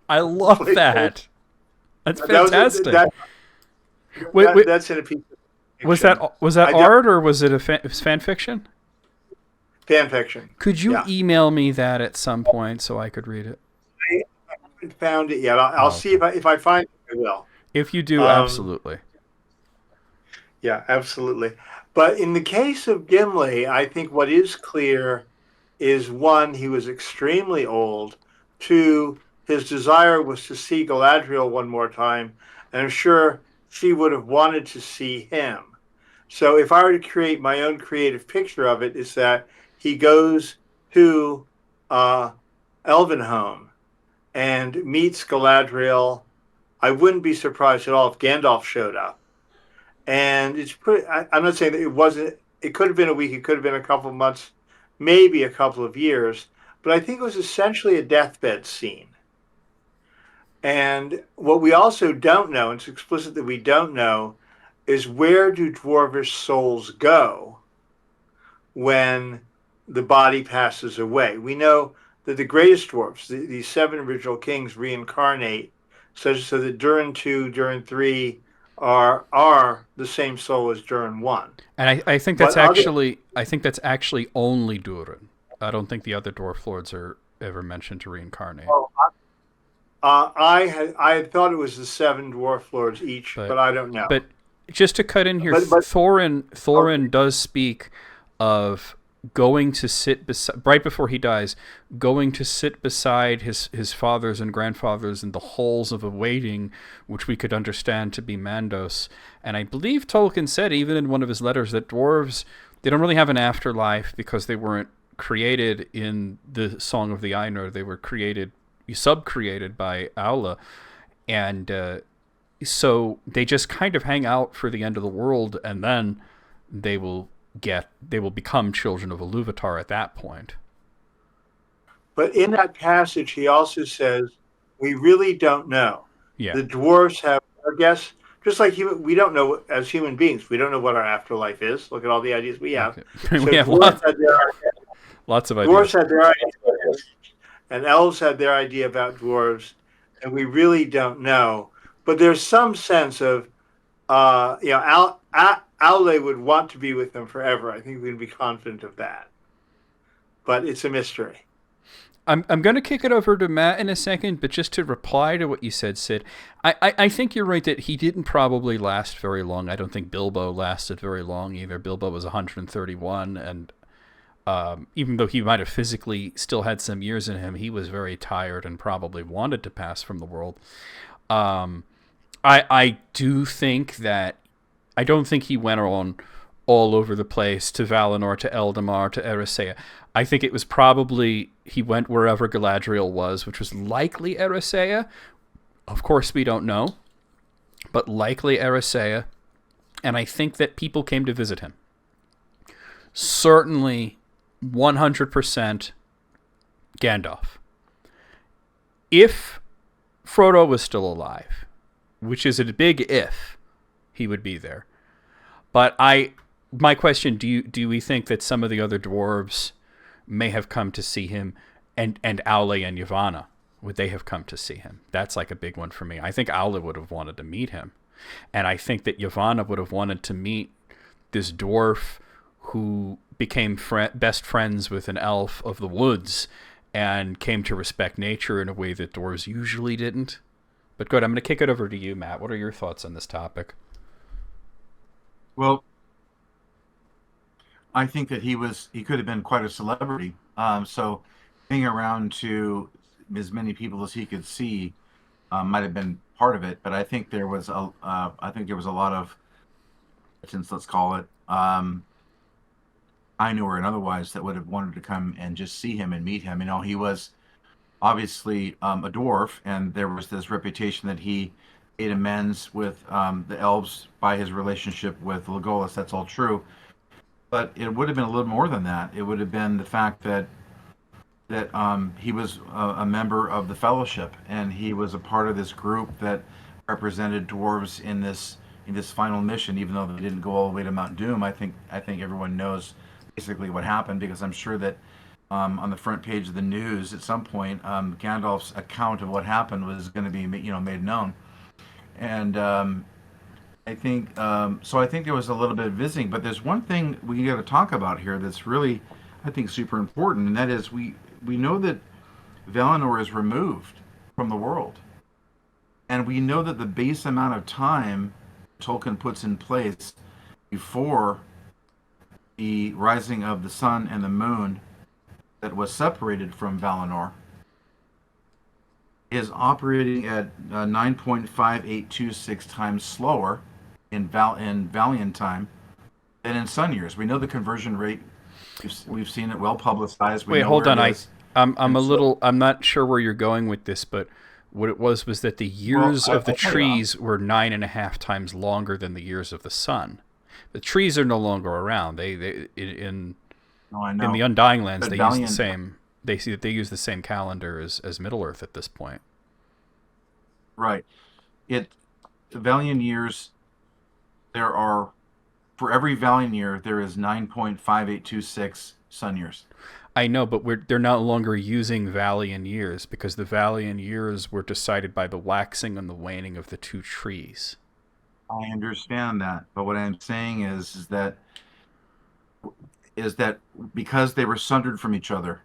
I love that. That's fantastic. That's in a piece of fiction. Was that art, or was it fan fiction? Fan fiction. Could you email me that at some point so I could read it? I haven't found it yet. I'll see if I find it. I will. If you do, absolutely. Yeah, absolutely. But in the case of Gimli, I think what is clear is, one, he was extremely old. Two, his desire was to see Galadriel one more time, and I'm sure she would have wanted to see him. So if I were to create my own creative picture of it, is that he goes to Elvenhome and meets Galadriel. I wouldn't be surprised at all if Gandalf showed up. And it's pretty. I'm not saying that it wasn't. It could have been a week. It could have been a couple of months, maybe a couple of years. But I think it was essentially a deathbed scene. And what we also don't know, and it's explicit that we don't know, is where do dwarvish souls go when the body passes away? We know that the greatest dwarves, the 7 original kings, reincarnate so that Durin 2, Durin 3 are the same soul as Durin 1. And I think But that's other, actually only Durin. I don't think the other dwarf lords are ever mentioned to reincarnate. oh, I had thought it was the 7 dwarf lords each, But but I don't know. but just to cut in here, But Thorin okay. does speak of going to sit right before he dies, going to sit beside his fathers and grandfathers in the halls of awaiting, which we could understand to be Mandos. And I believe Tolkien said, even in one of his letters, that dwarves, they don't really have an afterlife because they weren't created in the Song of the Ainur. They were sub-created by Aula. And so they just kind of hang out for the end of the world, and then they will become children of Iluvatar at that point. But in that passage, he also says, we really don't know. Yeah. The dwarves have, I guess, just like we don't know as human beings, we don't know what our afterlife is. Look at all the ideas we have. Okay. So We have lots of ideas. dwarves had their ideas, and elves had their idea about dwarves, and we really don't know. But there's some sense of, Aule would want to be with them forever. I think we can be confident of that. But it's a mystery. I'm going to kick it over to Matt in a second, but just to reply to what you said, Sid, I think you're right that he didn't probably last very long. I don't think Bilbo lasted very long either. Bilbo was 131, and even though he might have physically still had some years in him, he was very tired and probably wanted to pass from the world. I do think that I don't think he went on all over the place to Valinor, to Eldamar, to Eressëa. I think it was probably he went wherever Galadriel was, which was likely Eressëa. Of course, we don't know, but likely Eressëa. And I think that people came to visit him. Certainly 100% Gandalf. If Frodo was still alive, which is a big if, he would be there. But my question, do we think that some of the other dwarves may have come to see him, and Aule and Yavanna, would they have come to see him? That's like a big one for me. I think Aule would have wanted to meet him. And I think that Yavanna would have wanted to meet this dwarf who became best friends with an elf of the woods and came to respect nature in a way that dwarves usually didn't. But good, I'm going to kick it over to you, Matt. What are your thoughts on this topic? Well, I think that he could have been quite a celebrity. So being around to as many people as he could see might have been part of it. But I think there was a lot of, let's call it, Ainur and otherwise, that would have wanted to come and just see him and meet him. You know, he was obviously a dwarf, and there was this reputation that he made amends with the elves by his relationship with Legolas. That's all true. But it would have been a little more than that. It would have been the fact that he was a member of the Fellowship, and he was a part of this group that represented dwarves in this final mission. Even though they didn't go all the way to Mount Doom, I think everyone knows basically what happened, because I'm sure that on the front page of the news at some point, Gandalf's account of what happened was going to be made known, and I think so. I think there was a little bit of visiting, but there's one thing we got to talk about here that's really, I think, super important, and that is we know that Valinor is removed from the world, and we know that the base amount of time Tolkien puts in place before the rising of the sun and the moon that was separated from Valinor is operating at 9.5826 times slower in Valiant time than in sun years. We know the conversion rate. We've seen it well publicized. Wait, hold on. I'm not sure where you're going with this, but what it was that the years of the trees were 9.5 times longer than the years of the sun. The trees are no longer around. In the Undying Lands, they use the same. They use the same calendar as Middle Earth at this point. Right. The Valiant years, there are for every Valian year, there is 9.5826 sun years. I know, but they're no longer using Valian years because the Valian years were decided by the waxing and the waning of the two trees. I understand that, but what I'm saying is that because they were sundered from each other,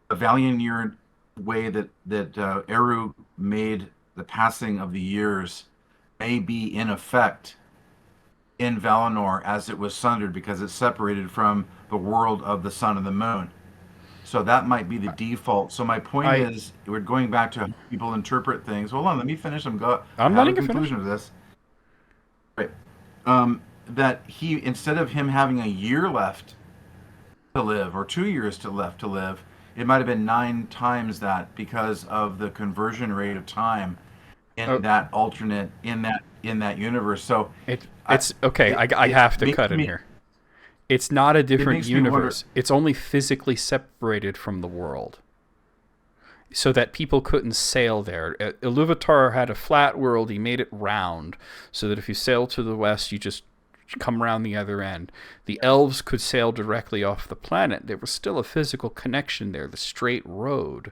the Valian year way that Eru made the passing of the years may be in effect in Valinor as it was sundered because it's separated from the world of the sun and the moon. So that might be the default. So my point is, we're going back to how people interpret things. Hold on, let me finish. I I'm have a letting you finish. conclusion of this. Right. That instead of him having a year left to live or 2 years left to live, it might have been 9 times that because of the conversion rate of time in that alternate in that universe. So it's okay. I have to cut in here. It's not a different universe. It's only physically separated from the world, so that people couldn't sail there. Iluvatar had a flat world. He made it round, so that if you sail to the west, you just come around the other end. The elves could sail directly off the planet. There was still a physical connection there, the straight road.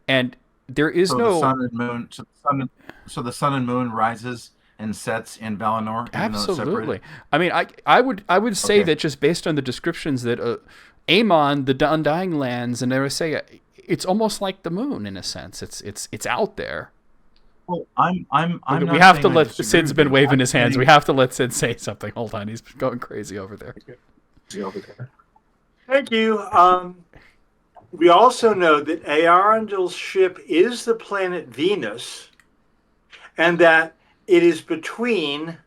And there is no... The sun and moon, so the sun and moon rises and sets in Valinor? Absolutely. I mean, I would say that just based on the descriptions that Aemon, the Undying Lands, and Erisea, it's almost like the moon in a sense. It's out there. Well, I'm we have to let Sid's been waving his hands. We have to let Sid say something. Hold on, he's going crazy over there. Thank you. We also know that Earendil's ship is the planet Venus, and that it is between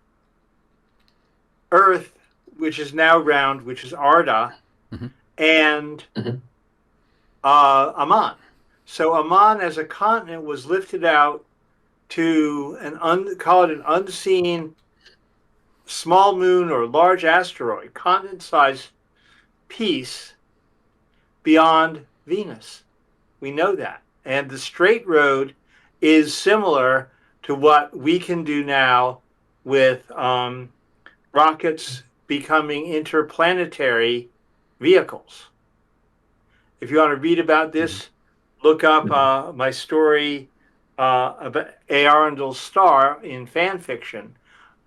Earth, which is now round, which is Arda, and Aman. So Aman as a continent was lifted out to call it an unseen small moon or large asteroid, continent-sized piece beyond Venus. We know that. And the straight road is similar to what we can do now with rockets becoming interplanetary vehicles. If you want to read about this, look up my story about Earendil's star in fan fiction.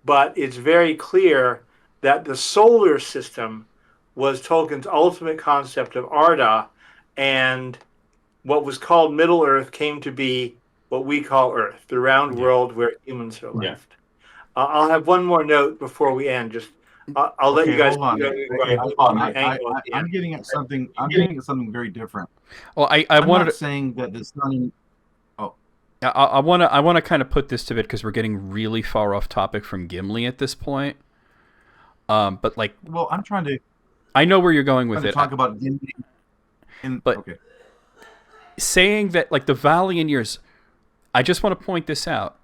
But it's very clear that the solar system was Tolkien's ultimate concept of Arda, and what was called Middle Earth came to be what we call Earth, the round world where humans are left. I'll have one more note before we end. Just I'll let you guys. Hold on. I'm getting at something. I'm getting at something very different. Well, I'm not saying that the sun. I want to kind of put this to bed because we're getting really far off topic from Gimli at this point. But like, well, I'm trying to. I know where you're going with it. Talk about Gimli. Okay. Saying that like the Valian years, I just want to point this out.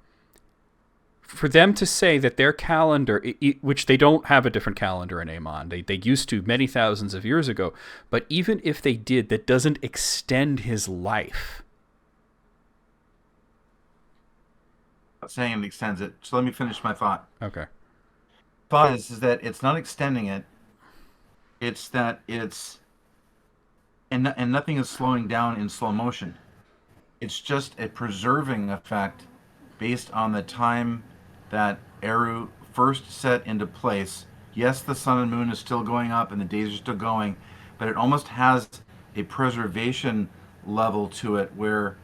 For them to say that their calendar, which they don't have a different calendar in Aemon, they used to many thousands of years ago, but even if they did, that doesn't extend his life. I'm not saying it extends it. So let me finish my thought. Okay. Thought is that it's not extending it. It's that it's and nothing is slowing down in slow motion. It's just a preserving effect based on the time that Eru first set into place. Yes, the sun and moon is still going up and the days are still going, but it almost has a preservation level to it where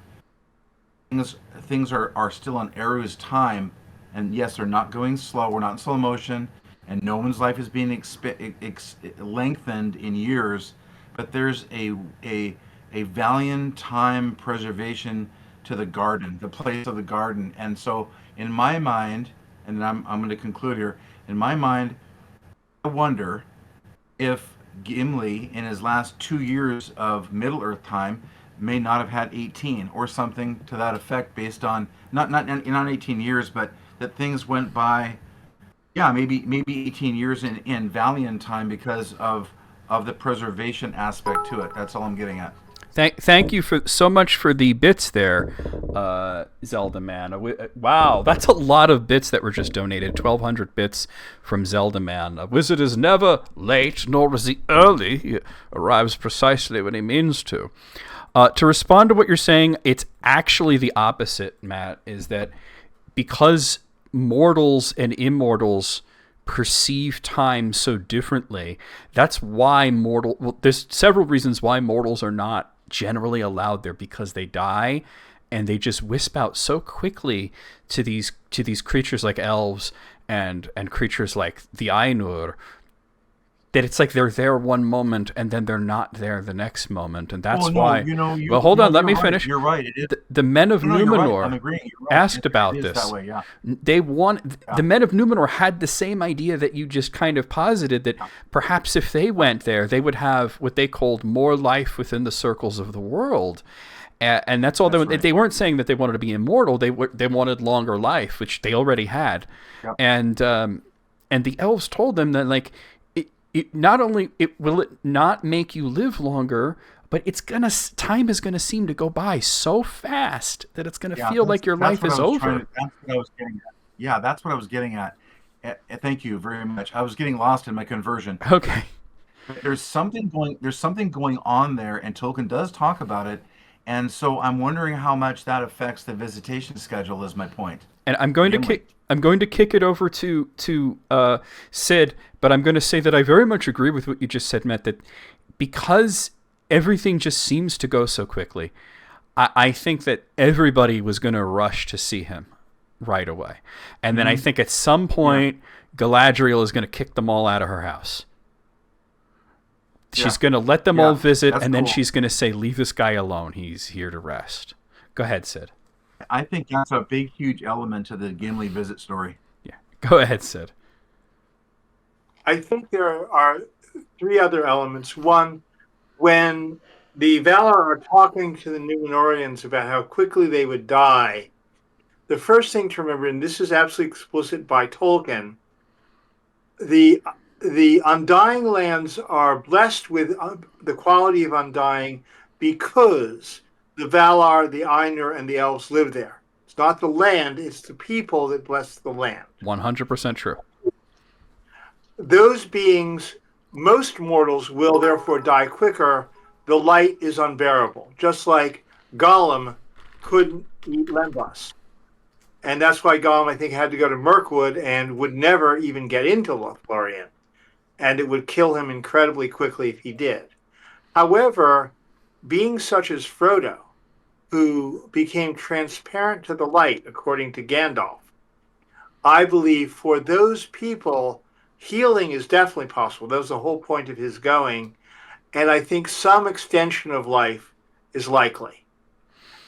things are still on Eru's time, and yes, they're not going slow. We're not in slow motion, and no one's life is being lengthened in years. But there's a valiant time preservation to the garden, the place of the garden, and so in my mind, and I'm going to conclude here. In my mind, I wonder if Gimli, in his last 2 years of Middle Earth time, may not have had 18 or something to that effect, based on not 18 years, but that things went by, maybe 18 years in Valiant time because of the preservation aspect to it. That's all I'm getting at. Thank you for so much for the bits there, Zelda Man. Wow, that's a lot of bits that were just donated. 1,200 bits from Zelda Man. A wizard is never late, nor is he early. He arrives precisely when he means to. To respond to what you're saying, it's actually the opposite, Matt, is that because mortals and immortals perceive time so differently, that's why there's several reasons why mortals are not generally allowed there, because they die and they just wisp out so quickly to these creatures like elves and creatures like the Ainur, that it's like they're there one moment and then they're not there the next moment, and that's why. Well, hold on, let me finish. You're right. It is. The men of You're Numenor right. I'm agreeing. You're right. asked about it is this. That way, yeah. The men of Numenor had the same idea that you just kind of posited, that perhaps if they went there, they would have what they called more life within the circles of the world. And that's all. They weren't saying that they wanted to be immortal. They wanted longer life, which they already had. Yep. And the elves told them that, like, not only will it not make you live longer, but time is gonna seem to go by so fast that it's gonna feel like your life is over. That's what I was getting at. Yeah, that's what I was getting at. Thank you very much. I was getting lost in my conversion. Okay. There's something going on there, and Tolkien does talk about it, and so I'm wondering how much that affects the visitation schedule. Is my point. And I'm going to kick it over to Sid, but I'm going to say that I very much agree with what you just said, Matt, that because everything just seems to go so quickly, I think that everybody was going to rush to see him right away. And then I think at some point, Galadriel is going to kick them all out of her house. She's going to let them all visit, and then she's going to say, leave this guy alone. He's here to rest. Go ahead, Sid. I think that's a big, huge element to the Gimli visit story. Yeah. Go ahead, Sid. I think there are three other elements. One, when the Valar are talking to the Númenóreans about how quickly they would die, the first thing to remember, and this is absolutely explicit by Tolkien, the Undying Lands are blessed with the quality of undying because the Valar, the Ainur, and the Elves live there. It's not the land, it's the people that bless the land. 100% true. Those beings, most mortals will therefore die quicker. The light is unbearable, just like Gollum couldn't eat Lembas. And that's why Gollum, I think, had to go to Mirkwood and would never even get into Lothlorien. And it would kill him incredibly quickly if he did. However, beings such as Frodo, who became transparent to the light, according to Gandalf, I believe for those people, healing is definitely possible. That was the whole point of his going. And I think some extension of life is likely.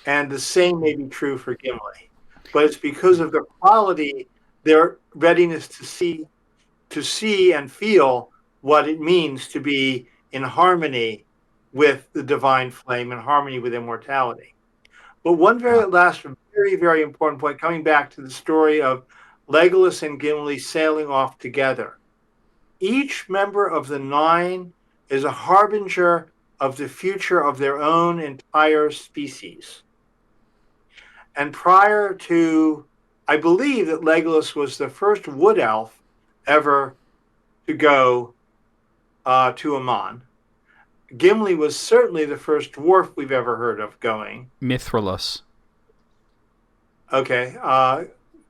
And the same may be true for Gimli. But it's because of the quality, their readiness to see and feel what it means to be in harmony with the divine flame, in harmony with immortality. But one last very, very important point, coming back to the story of Legolas and Gimli sailing off together. Each member of the nine is a harbinger of the future of their own entire species. And prior to, I believe that Legolas was the first wood elf ever to go to Aman. Gimli was certainly the first dwarf we've ever heard of going. Mithrilus. Okay,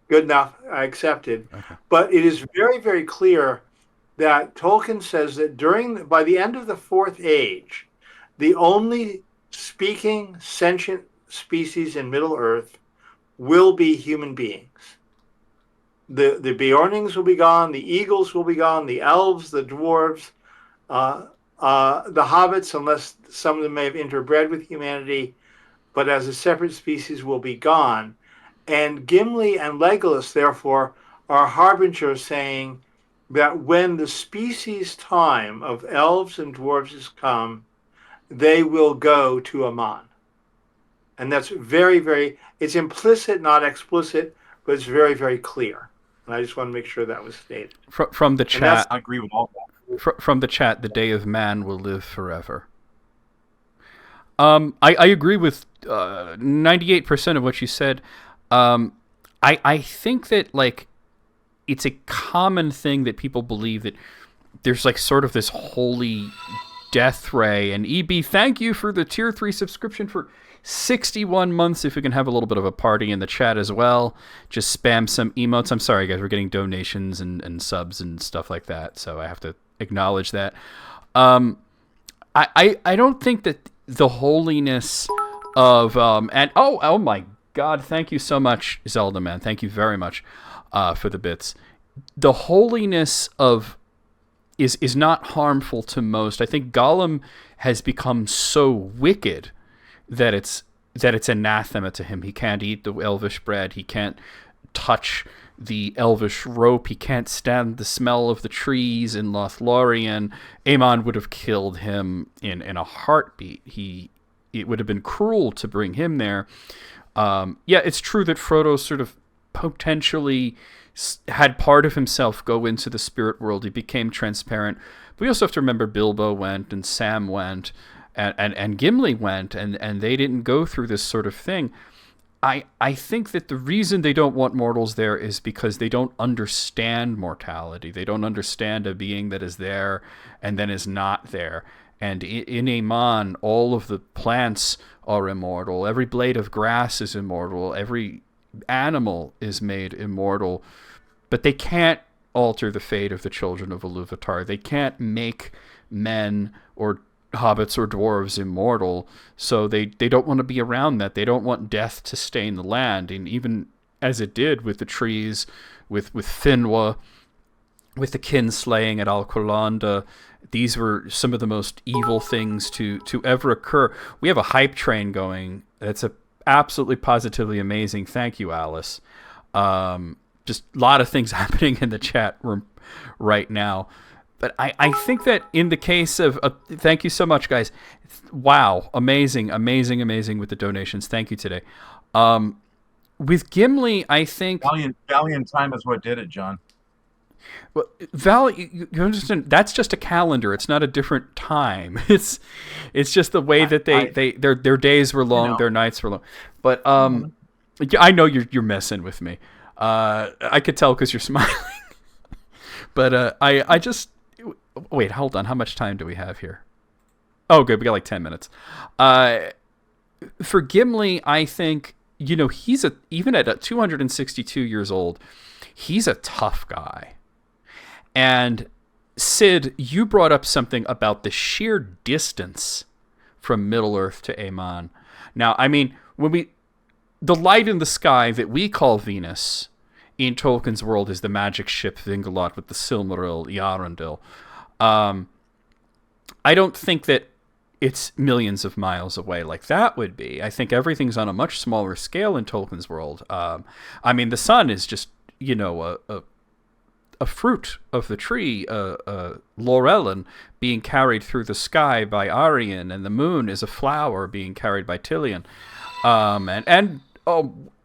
good enough. I accepted. Okay. But it is very, very clear that Tolkien says that by the end of the Fourth Age, the only speaking sentient species in Middle-earth will be human beings. The Beornings will be gone, the eagles will be gone, the elves, the dwarves, the hobbits, unless some of them may have interbred with humanity, but as a separate species will be gone. And Gimli and Legolas, therefore, are harbingers saying that when the species time of elves and dwarves has come, they will go to Aman. And that's very, very, it's implicit, not explicit, but it's very, very clear. And I just want to make sure that was stated. From the chat, I agree with all that. From the chat, the day of man will live forever. I agree with 98% of what you said. I think that like it's a common thing that people believe that there's like sort of this holy death ray. And EB, thank you for the tier 3 subscription for 61 months. If we can have a little bit of a party in the chat as well, just spam some emotes. I'm sorry guys, we're getting donations and subs and stuff like that, so I have to acknowledge that. I don't think that the holiness of and oh my god, thank you so much, Zelda man, thank you very much for the bits. The holiness of is not harmful to most. I think Gollum has become so wicked that it's anathema to him. He can't eat the elvish bread. He can't touch the elvish rope. He can't stand the smell of the trees in Lothlorien. Aemon would have killed him in a heartbeat. It would have been cruel to bring him there. Yeah, it's true that Frodo sort of potentially had part of himself go into the spirit world. He became transparent. But we also have to remember Bilbo went and Sam went and Gimli went, and they didn't go through this sort of thing. I think that the reason they don't want mortals there is because they don't understand mortality. They don't understand a being that is there and then is not there. And in Aemon, all of the plants are immortal. Every blade of grass is immortal. Every animal is made immortal. But they can't alter the fate of the children of Iluvatar. They can't make men or hobbits or dwarves immortal, so they don't want to be around that. They don't want death to stain the land, and even as it did with the trees, with Finwë, with the kinslaying at Alqualanda, these were some of the most evil things to ever occur. We have a hype train going that's absolutely positively amazing. Thank you, Alice. Just a lot of things happening in the chat room right now. But I think that in the case of... thank you so much, guys. Wow. Amazing with the donations. Thank you today. With Gimli, I think... Valiant time is what did it, John. Well, you understand, that's just a calendar. It's not a different time. It's just the way that their days were long, their nights were long. But I know you're messing with me. I could tell because you're smiling. But I just... Wait, hold on. How much time do we have here? Oh, good. We got like 10 minutes. For Gimli, I think, he's even at 262 years old, he's a tough guy. And Sid, you brought up something about the sheer distance from Middle-earth to Aemon. Now, I mean, the light in the sky that we call Venus in Tolkien's world is the magic ship Vingalot with the Silmaril, Yarondil. I don't think that it's millions of miles away like that would be. I think everything's on a much smaller scale in Tolkien's world. I mean, the sun is just, a fruit of the tree, Laurelin, being carried through the sky by Arien, and the moon is a flower being carried by Tilion.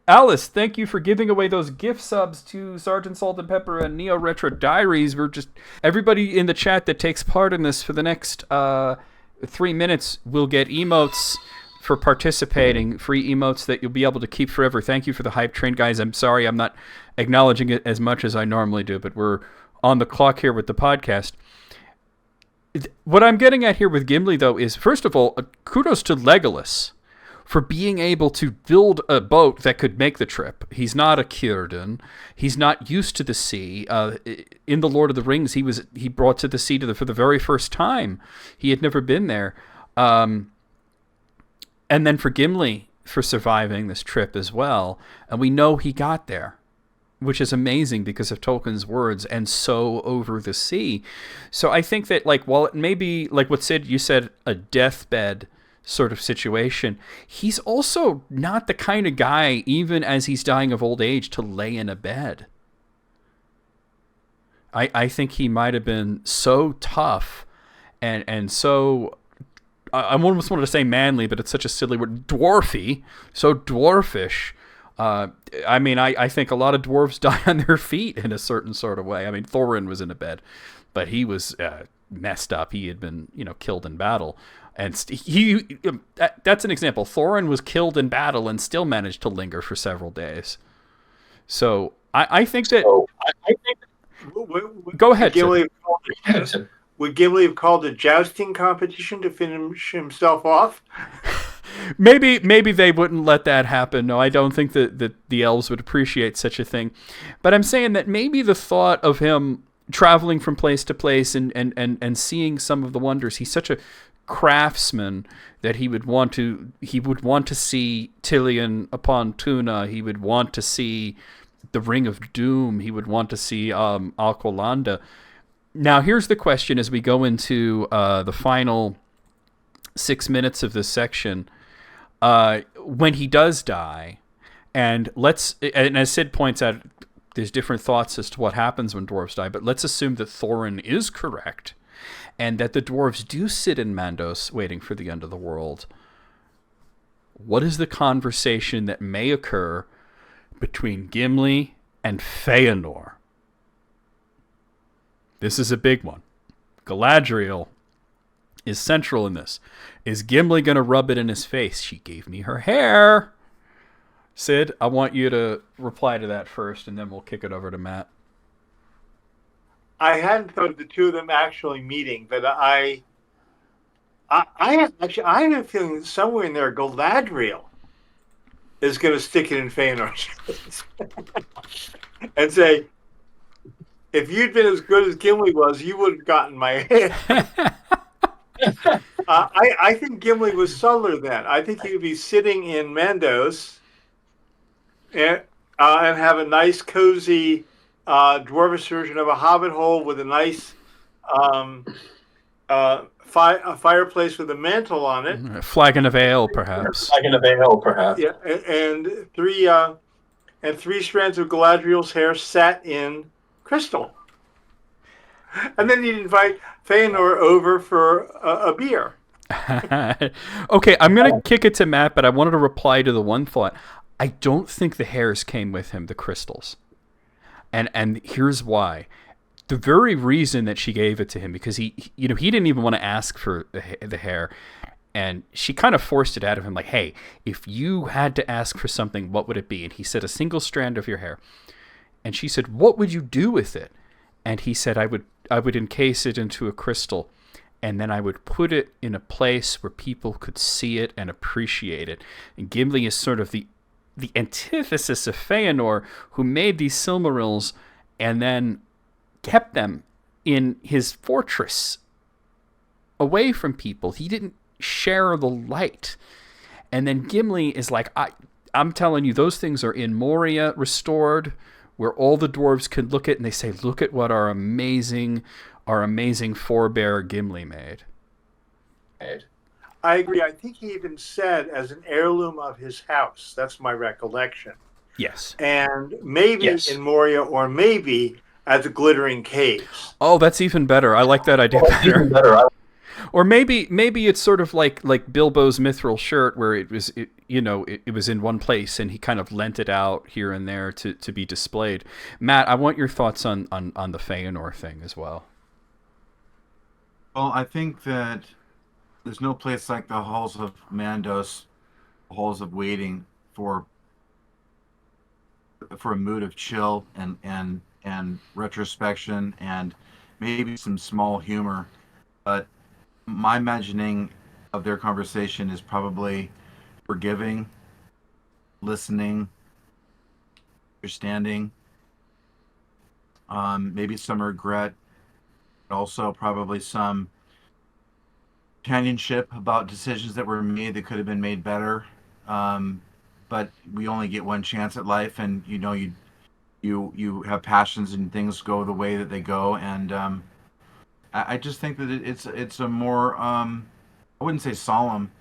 Alice, thank you for giving away those gift subs to Sergeant Salt and Pepper and Neo Retro Diaries. We're just... Everybody in the chat that takes part in this for the next 3 minutes will get emotes for participating, free emotes that you'll be able to keep forever. Thank you for the hype train, guys. I'm sorry I'm not acknowledging it as much as I normally do, but we're on the clock here with the podcast. What I'm getting at here with Gimli, though, is, first of all, kudos to Legolas for being able to build a boat that could make the trip. He's not a Círdan. He's not used to the sea. In The Lord of the Rings, he brought to the sea for the very first time. He had never been there. And then for Gimli, for surviving this trip as well. And we know he got there, which is amazing because of Tolkien's words, and so over the sea. So I think that, while it may be, like what Sid, you said, a deathbed sort of situation, he's also not the kind of guy, even as he's dying of old age, to lay in a bed. I think he might have been so tough and so... I almost wanted to say manly, but it's such a silly word. Dwarfy, so dwarfish. I think a lot of dwarves die on their feet in a certain sort of way. I mean, Thorin was in a bed, but he was messed up. He had been, killed in battle. And that's an example. Thorin was killed in battle and still managed to linger for several days. So I think that... Go ahead, Would Gimli have called a jousting competition to finish himself off? Maybe they wouldn't let that happen. No, I don't think that the elves would appreciate such a thing. But I'm saying that maybe the thought of him traveling from place to place and seeing some of the wonders, he's such a craftsman that he would want to see Tilion upon Tuna. He would want to see the Ring of Doom. He would want to see Alqualanda. Now, here's the question as we go into the final 6 minutes of this section. When he does die, and as Sid points out, there's different thoughts as to what happens when dwarves die, but let's assume that Thorin is correct and that the dwarves do sit in Mandos waiting for the end of the world. What is the conversation that may occur between Gimli and Feanor? This is a big one. Galadriel is central in this. Is Gimli going to rub it in his face? She gave me her hair. Sid, I want you to reply to that first, and then we'll kick it over to Matt. I hadn't thought of the two of them actually meeting, but I have a feeling that somewhere in there, Galadriel is going to stick it in Feanor's and say, if you'd been as good as Gimli was, you would have gotten my head. I think Gimli was subtler then. I think he would be sitting in Mandos and have a nice, cozy dwarvish version of a hobbit hole with a nice a fireplace with a mantle on it. A flagon of ale, perhaps. Yeah, and three strands of Galadriel's hair sat in crystal. And then he'd invite Feanor over for a beer. Okay, I'm going to kick it to Matt, but I wanted to reply to the one thought. I don't think the hairs came with him, the crystals. And here's why. The very reason that she gave it to him, because he didn't even want to ask for the hair. And she kind of forced it out of him, like, hey, if you had to ask for something, what would it be? And he said, a single strand of your hair. And she said, what would you do with it? And he said, I would encase it into a crystal, and then I would put it in a place where people could see it and appreciate it. And Gimli is sort of the antithesis of Feanor, who made these Silmarils and then kept them in his fortress away from people. He didn't share the light. And then Gimli is like, I'm telling you, those things are in Moria restored, where all the dwarves could look at and they say, look at what our amazing forebear Gimli made. I agree. I think he even said as an heirloom of his house. That's my recollection. Yes. And maybe in Moria, or maybe at the Glittering Caves. Oh, that's even better. I like that idea better. Or maybe it's sort of like Bilbo's mithril shirt, where it was in one place and he kind of lent it out here and there to be displayed. Matt, I want your thoughts on the Feanor thing as well. Well, I think that there's no place like the halls of Mandos, halls of waiting for a mood of chill and retrospection and maybe some small humor. But my imagining of their conversation is probably forgiving, listening, understanding, maybe some regret, but also probably some companionship about decisions that were made that could have been made better. But we only get one chance at life, and you have passions and things go the way that they go, and I just think that it's a more I wouldn't say solemn,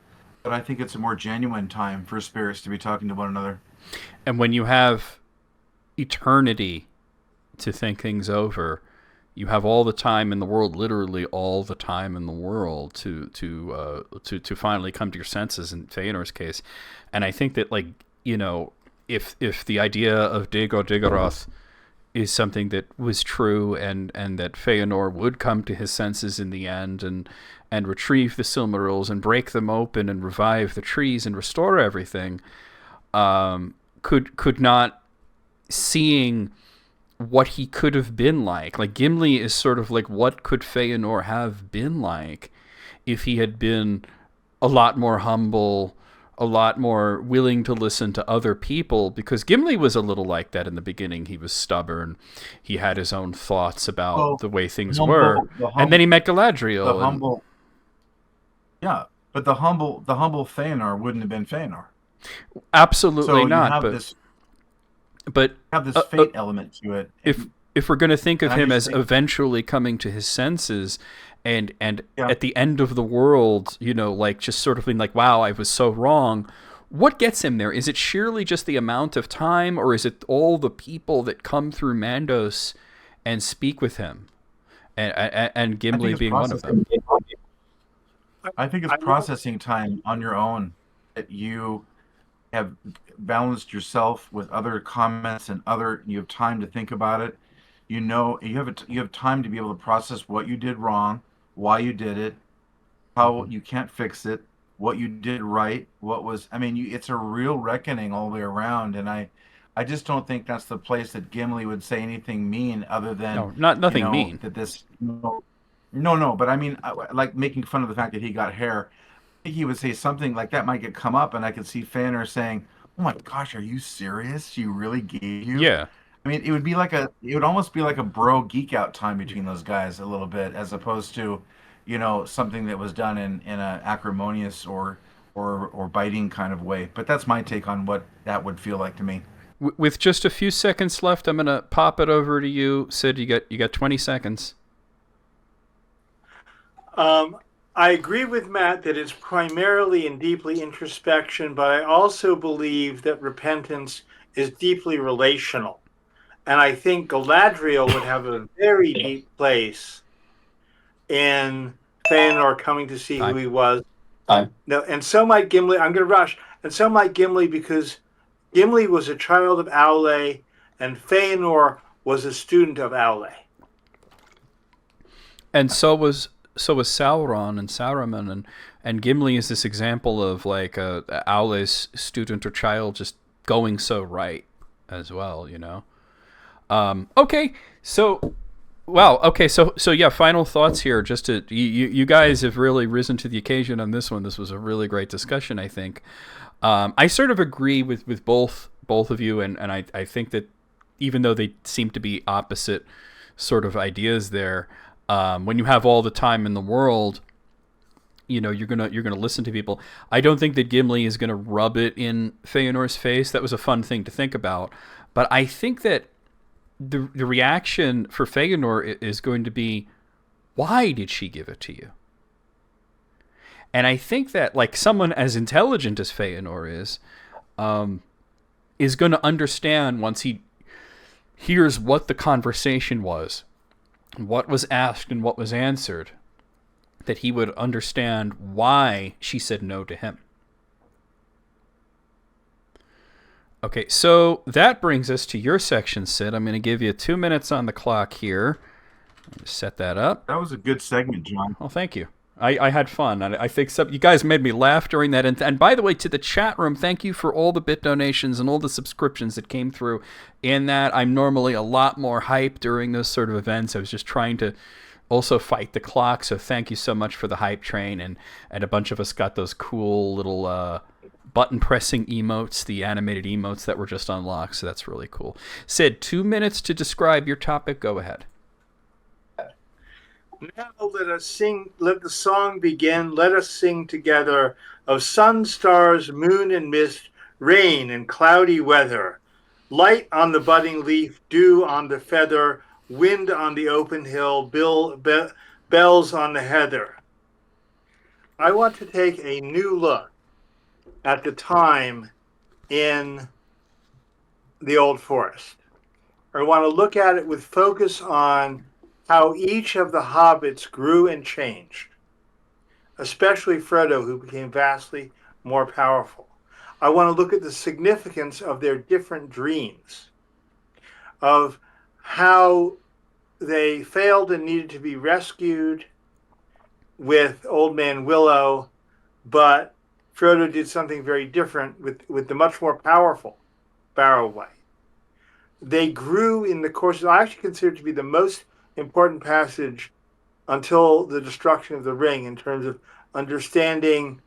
but I think it's a more genuine time for spirits to be talking to one another. And when you have eternity to think things over, you have all the time in the world, literally all the time in the world, to finally come to your senses in Feanor's case. And I think that, if the idea of Dig or Diggeroth is something that was true, and that Feanor would come to his senses in the end and retrieve the Silmarils and break them open and revive the trees and restore everything, could not seeing what he could have been like. Like, Gimli is sort of like, what could Feanor have been like if he had been a lot more humble, a lot more willing to listen to other people? Because Gimli was a little like that in the beginning. He was stubborn. He had his own thoughts about the way things were. And then he met Galadriel. The humble, yeah, but the humble Feanor wouldn't have been Feanor. Absolutely so not. But you have this fate element to it. If we're going to think of him as eventually coming to his senses, and at the end of the world, like just sort of being like, wow, I was so wrong. What gets him there? Is it sheerly just the amount of time, or is it all the people that come through Mandos and speak with him, and Gimli being one of them? I think it's processing time on your own, that you have balanced yourself with other comments and you have time to think about it. You have time to be able to process what you did wrong, why you did it, how you can't fix it, what you did right, it's a real reckoning all the way around. And I just don't think that's the place that Gimli would say anything mean, other than nothing mean. That this no, but I mean, like making fun of the fact that he got hair. I think he would say something like that might come up, and I could see Feanor saying, "Oh my gosh, are you serious? She really gave you?" Yeah. I mean, it would almost be like a bro geek out time between those guys a little bit, as opposed to, something that was done in a acrimonious or biting kind of way. But that's my take on what that would feel like to me. With just a few seconds left, I'm gonna pop it over to you, Sid. You got 20 seconds. I agree with Matt that it's primarily and deeply introspection, but I also believe that repentance is deeply relational. And I think Galadriel would have a very deep place in Feanor coming to see who he was. No, and so might Gimli. I'm going to rush. And so might Gimli, because Gimli was a child of Aule, and Feanor was a student of Aule. And so was Sauron and Saruman, and Gimli is this example of like Aule's student or child just going so right as well, Okay, so wow, okay, so yeah, final thoughts here. Just to you guys have really risen to the occasion on this one. This was a really great discussion, I think. I sort of agree with both of you, and I think that even though they seem to be opposite sort of ideas there, when you have all the time in the world, you're gonna listen to people. I don't think that Gimli is gonna rub it in Feanor's face. That was a fun thing to think about, but I think that the reaction for Feanor is going to be, why did she give it to you? And I think that, like, someone as intelligent as Feanor is going to understand, once he hears what the conversation was, what was asked and what was answered, that he would understand why she said no to him. Okay, so that brings us to your section, Sid. I'm going to give you 2 minutes on the clock here. Set that up. That was a good segment, John. Well, thank you. I had fun. I think you guys made me laugh during that. And by the way, to the chat room, thank you for all the bit donations and all the subscriptions that came through in that. I'm normally a lot more hype during those sort of events. I was just trying to also fight the clock. So thank you so much for the hype train. And a bunch of us got those cool little button pressing emotes, the animated emotes that were just unlocked. So that's really cool. Sid, 2 minutes to describe your topic. Go ahead. Now let us sing, let the song begin, let us sing together of sun, stars, moon and mist, rain and cloudy weather, light on the budding leaf, dew on the feather, wind on the open hill, bells on the heather. I want to take a new look at the time in the Old Forest. I want to look at it with focus on how each of the hobbits grew and changed, especially Frodo, who became vastly more powerful. I want to look at the significance of their different dreams, of how they failed and needed to be rescued with Old Man Willow, but Frodo did something very different with the much more powerful Barrowwight. They grew in the course. I actually consider it to be the most important passage until the destruction of the ring in terms of understanding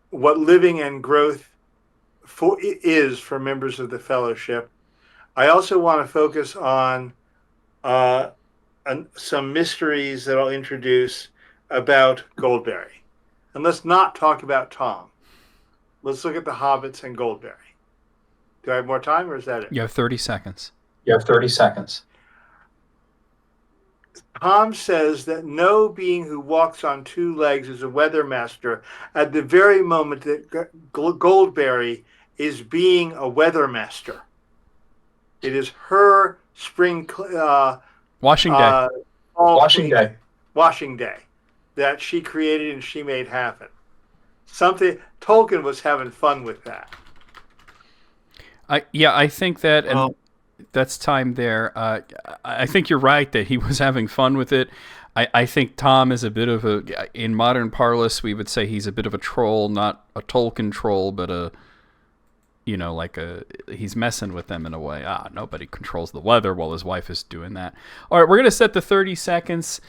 what living and growth is for members of the Fellowship. I also want to focus on some mysteries that I'll introduce about Goldberry. And let's not talk about Tom. Let's look at the hobbits and Goldberry. Do I have more time, or is that it? You have 30 seconds. You have 30 seconds. Tom says that no being who walks on two legs is a weather master at the very moment that Goldberry is being a weather master. It is her spring Washing day. Washing day that she created and she made happen. Tolkien was having fun with that. I think that, and that's time there. I think you're right that he was having fun with it. I think Tom is a bit of in modern parlance, we would say he's a bit of a troll, not a Tolkien troll, but he's messing with them in a way. Nobody controls the weather while his wife is doing that. All right, we're going to set the 30 seconds.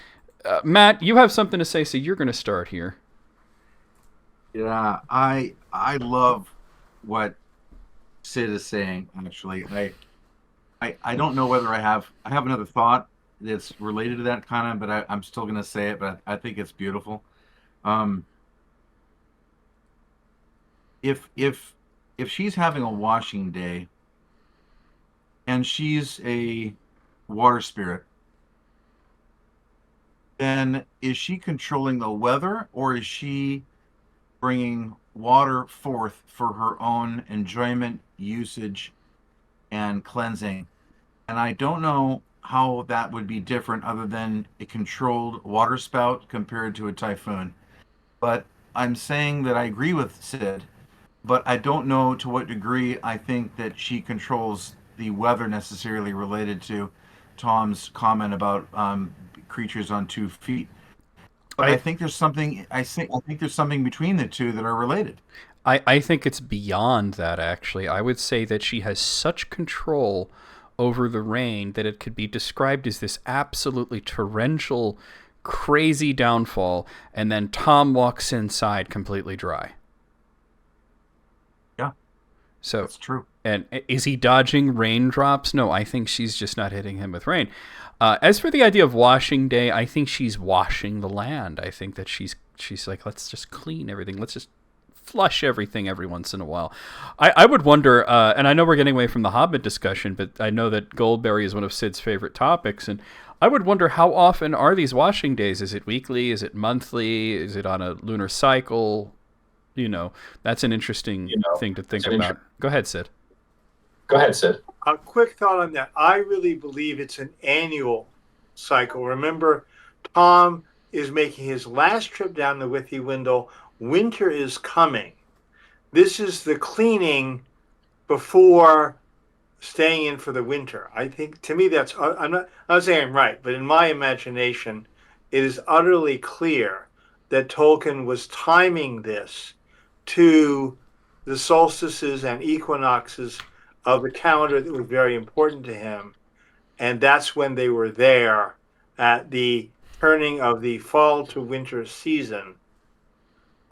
Matt, you have something to say, so you're going to start here. Yeah, I love what Sid is saying. Actually, I don't know whether I have another thought that's related to that kind of, but I'm still going to say it. But I think it's beautiful. If she's having a washing day, and she's a water spirit, then is she controlling the weather, or is she bringing water forth for her own enjoyment, usage, and cleansing? And I don't know how that would be different other than a controlled water spout compared to a typhoon. But I'm saying that I agree with Sid, but I don't know to what degree I think that she controls the weather necessarily related to Tom's comment about creatures on 2 feet. But I think there's something. I think there's something between the two that are related. I think it's beyond that, actually. I would say that she has such control over the rain that it could be described as this absolutely torrential, crazy downfall, and then Tom walks inside completely dry. Yeah, so that's true. And is he dodging raindrops? No, I think she's just not hitting him with rain. As for the idea of washing day, I think she's washing the land. I think that she's like, let's just clean everything. Let's just flush everything every once in a while. I would wonder, and I know we're getting away from the Hobbit discussion, but I know that Goldberry is one of Sid's favorite topics, and I would wonder, how often are these washing days? Is it weekly? Is it monthly? Is it on a lunar cycle? That's an interesting thing to think about. Go ahead, Sid. Go ahead, Sid. A quick thought on that. I really believe it's an annual cycle. Remember, Tom is making his last trip down the Withywindle. Winter is coming. This is the cleaning before staying in for the winter. I think, to me, that's, I'm not saying I'm right, but in my imagination, it is utterly clear that Tolkien was timing this to the solstices and equinoxes of the calendar that was very important to him. And that's when they were there at the turning of the fall to winter season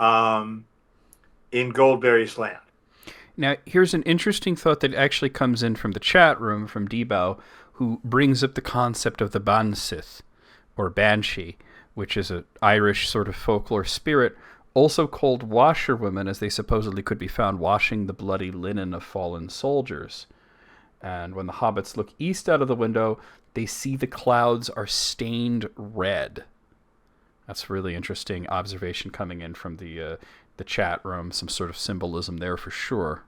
in Goldberry's land. Now, here's an interesting thought that actually comes in from the chat room from Debo, who brings up the concept of the Bansith, or Banshee, which is an Irish sort of folklore spirit, also called washerwomen, as they supposedly could be found washing the bloody linen of fallen soldiers. And when the hobbits look east out of the window, they see the clouds are stained red. That's a really interesting observation coming in from the chat room. Some sort of symbolism there for sure.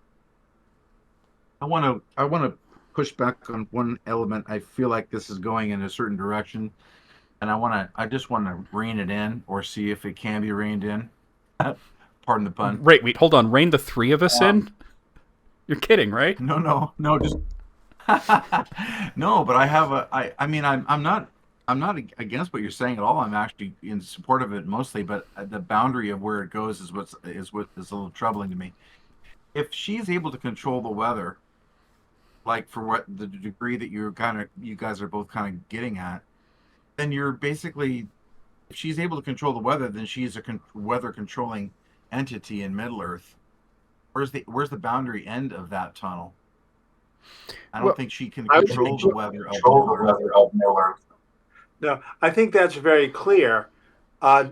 I want to push back on one element. I feel like this is going in a certain direction, and I just want to rein it in, or see if it can be reined in. Pardon the pun. Wait, hold on. Rein the three of us in? You're kidding, right? No. No, but I have a. I mean, I'm not against what you're saying at all. I'm actually in support of it mostly, but the boundary of where it goes is what is a little troubling to me. If she's able to control the weather, like for what the degree that you guys are both kind of getting at, then you're basically, if she's able to control the weather, then she's a weather controlling entity in Middle Earth. Where's the boundary end of that tunnel? I don't Well, think she can I would control the weather of Control Middle the Earth. weather of Middle Earth. No, I think that's very clear. Uh,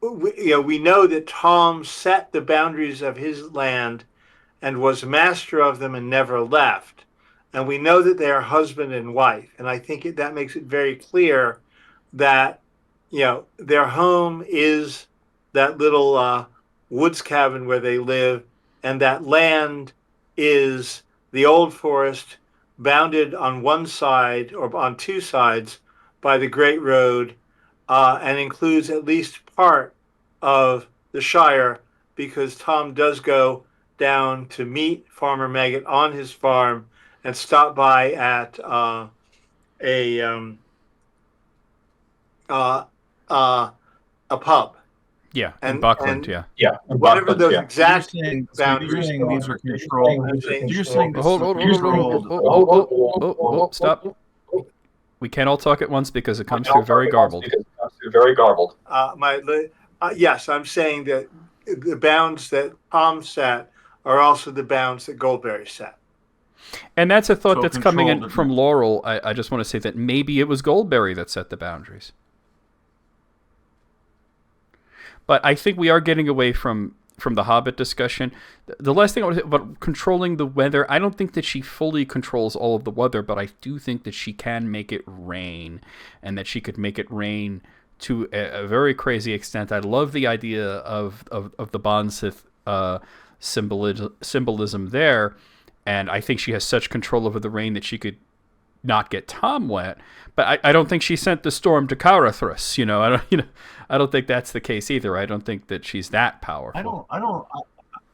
we know that Tom set the boundaries of his land and was master of them and never left. And we know that they are husband and wife. And I think that makes it very clear that, their home is that little woods cabin where they live, and that land is the old forest bounded on one side or on two sides by the Great Road, and includes at least part of the Shire, because Tom does go down to meet Farmer Maggot on his farm and stop by at a uh, uh, a pub, yeah, in and Buckland, yeah. Yeah, whatever those yeah. exact So you're boundaries saying these are. are controlled. So you're saying this is Hold, a hold, hold, hold, hold, controlled. hold, hold, hold, hold, hold, stop. We can't all talk at once because it comes through very garbled. Very garbled. Yes, I'm saying that the bounds that Tom set are also the bounds that Goldberry set. And that's a thought So that's coming in controlled. from Laurel. I just want to say that maybe it was Goldberry that set the boundaries. But I think we are getting away from the Hobbit discussion. The last thing I want to say about controlling the weather, I don't think that she fully controls all of the weather, but I do think that she can make it rain, and that she could make it rain to a very crazy extent. I love the idea of the Bond Sith symbolism there, and I think she has such control over the rain that she could not get Tom wet. But I don't think she sent the storm to Carathras. I don't think that's the case either. I don't think that she's that powerful.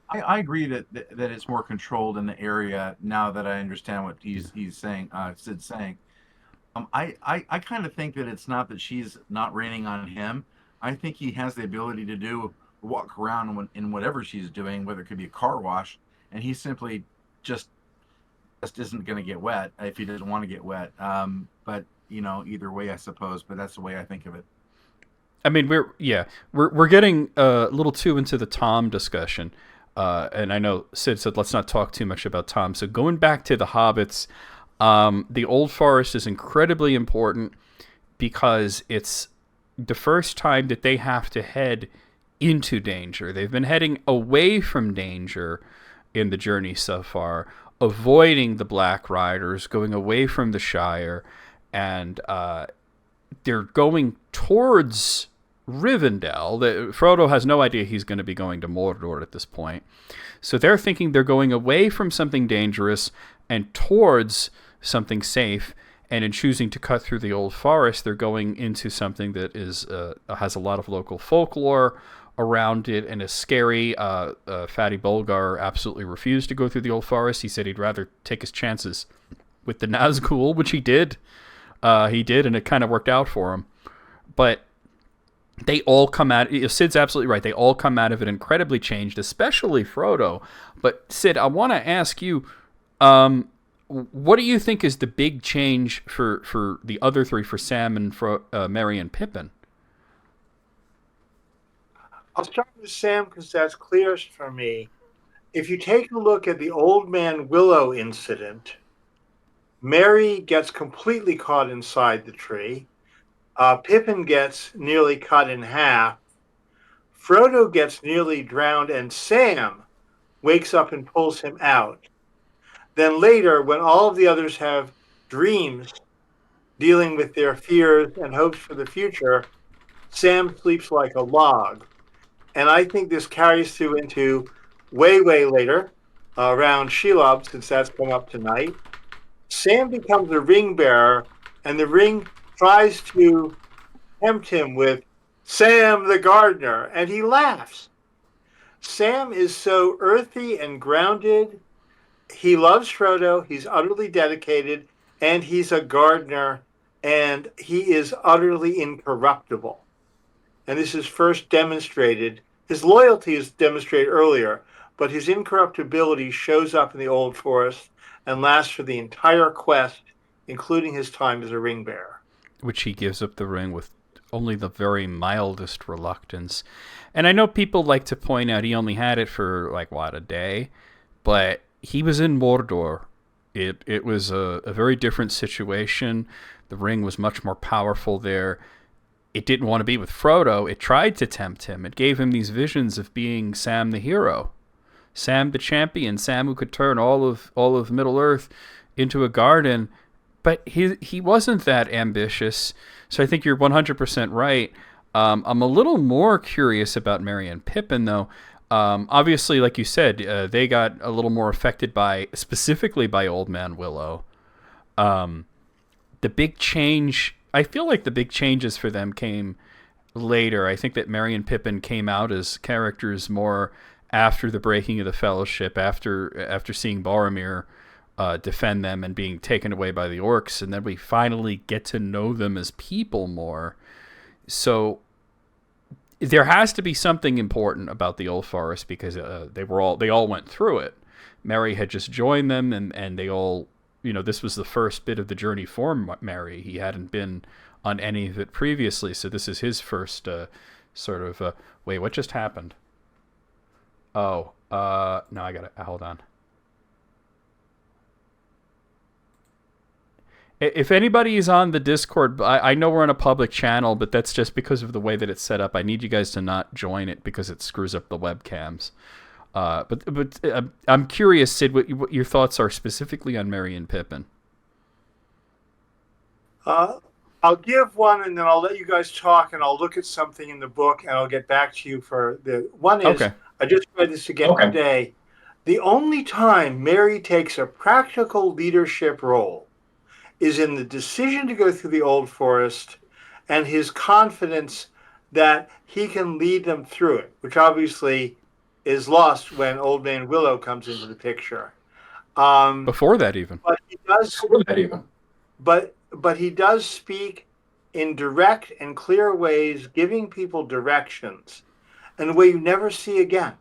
I agree that it's more controlled in the area now that I understand what he's saying. Sid's saying. I kind of think that it's not that she's not raining on him. I think he has the ability to walk around in whatever she's doing, whether it could be a car wash, and he simply just isn't going to get wet if he doesn't want to get wet. But either way, I suppose. But that's the way I think of it. I mean, we're getting a little too into the Tom discussion, and I know Sid said let's not talk too much about Tom. So going back to the Hobbits, the Old Forest is incredibly important because it's the first time that they have to head into danger. They've been heading away from danger in the journey so far, avoiding the Black Riders, going away from the Shire, and they're going towards Rivendell. Frodo has no idea he's going to be going to Mordor at this point. So they're thinking they're going away from something dangerous and towards something safe. And in choosing to cut through the Old Forest, they're going into something that has a lot of local folklore around it and is scary. Fatty Bulgar absolutely refused to go through the Old Forest. He said he'd rather take his chances with the Nazgul, which he did. And it kind of worked out for him. But they all come out. Sid's absolutely right. They all come out of it incredibly changed, especially Frodo. But Sid, I want to ask you, what do you think is the big change for the other three, for Sam and Merry and Pippin? I'll start with Sam because that's clearest for me. If you take a look at the Old Man Willow incident, Merry gets completely caught inside the tree. Pippin gets nearly cut in half. Frodo gets nearly drowned, and Sam wakes up and pulls him out. Then later, when all of the others have dreams dealing with their fears and hopes for the future, Sam sleeps like a log. And I think this carries through into way, way later, around Shelob, since that's come up tonight. Sam becomes a ring bearer, and the ring tries to tempt him with Sam the gardener, and he laughs. Sam is so earthy and grounded he loves Frodo. He's utterly dedicated, and he's a gardener, and he is utterly incorruptible. And this is first demonstrated. His loyalty is demonstrated earlier, but his incorruptibility shows up in the Old Forest and lasts for the entire quest, including his time as a ring bearer. Which he gives up the ring with only the very mildest reluctance. And I know people like to point out he only had it for, like, what, a day? But he was in Mordor. It was a very different situation. The ring was much more powerful there. It didn't want to be with Frodo. It tried to tempt him. It gave him these visions of being Sam the hero, Sam the champion, Sam who could turn all of Middle Earth into a garden. But he wasn't that ambitious. So I think you're 100% right. I'm a little more curious about Merry and Pippin, though. Obviously, like you said, they got a little more affected specifically by Old Man Willow. The big change, I feel like the big changes for them came later. I think that Merry and Pippin came out as characters more after the breaking of the Fellowship, after seeing Boromir defend them and being taken away by the orcs, and then we finally get to know them as people more. So there has to be something important about the Old Forest, because they all went through it. Merry had just joined them, and they all, this was the first bit of the journey for Merry. He hadn't been on any of it previously, so this is his first wait, what just happened? Oh, no, I gotta hold on. If anybody is on the Discord, I know we're on a public channel, but that's just because of the way that it's set up. I need you guys to not join it because it screws up the webcams. But I'm curious, Sid, what your thoughts are specifically on Merry and Pippin. I'll give one, and then I'll let you guys talk, and I'll look at something in the book, and I'll get back to you for the one. Is okay. I just read this again today. The only time Merry takes a practical leadership role is in the decision to go through the Old Forest and his confidence that he can lead them through it, which obviously is lost when Old Man Willow comes into the picture. Before that even. But he does, but he does speak in direct and clear ways, giving people directions in a way you never see again.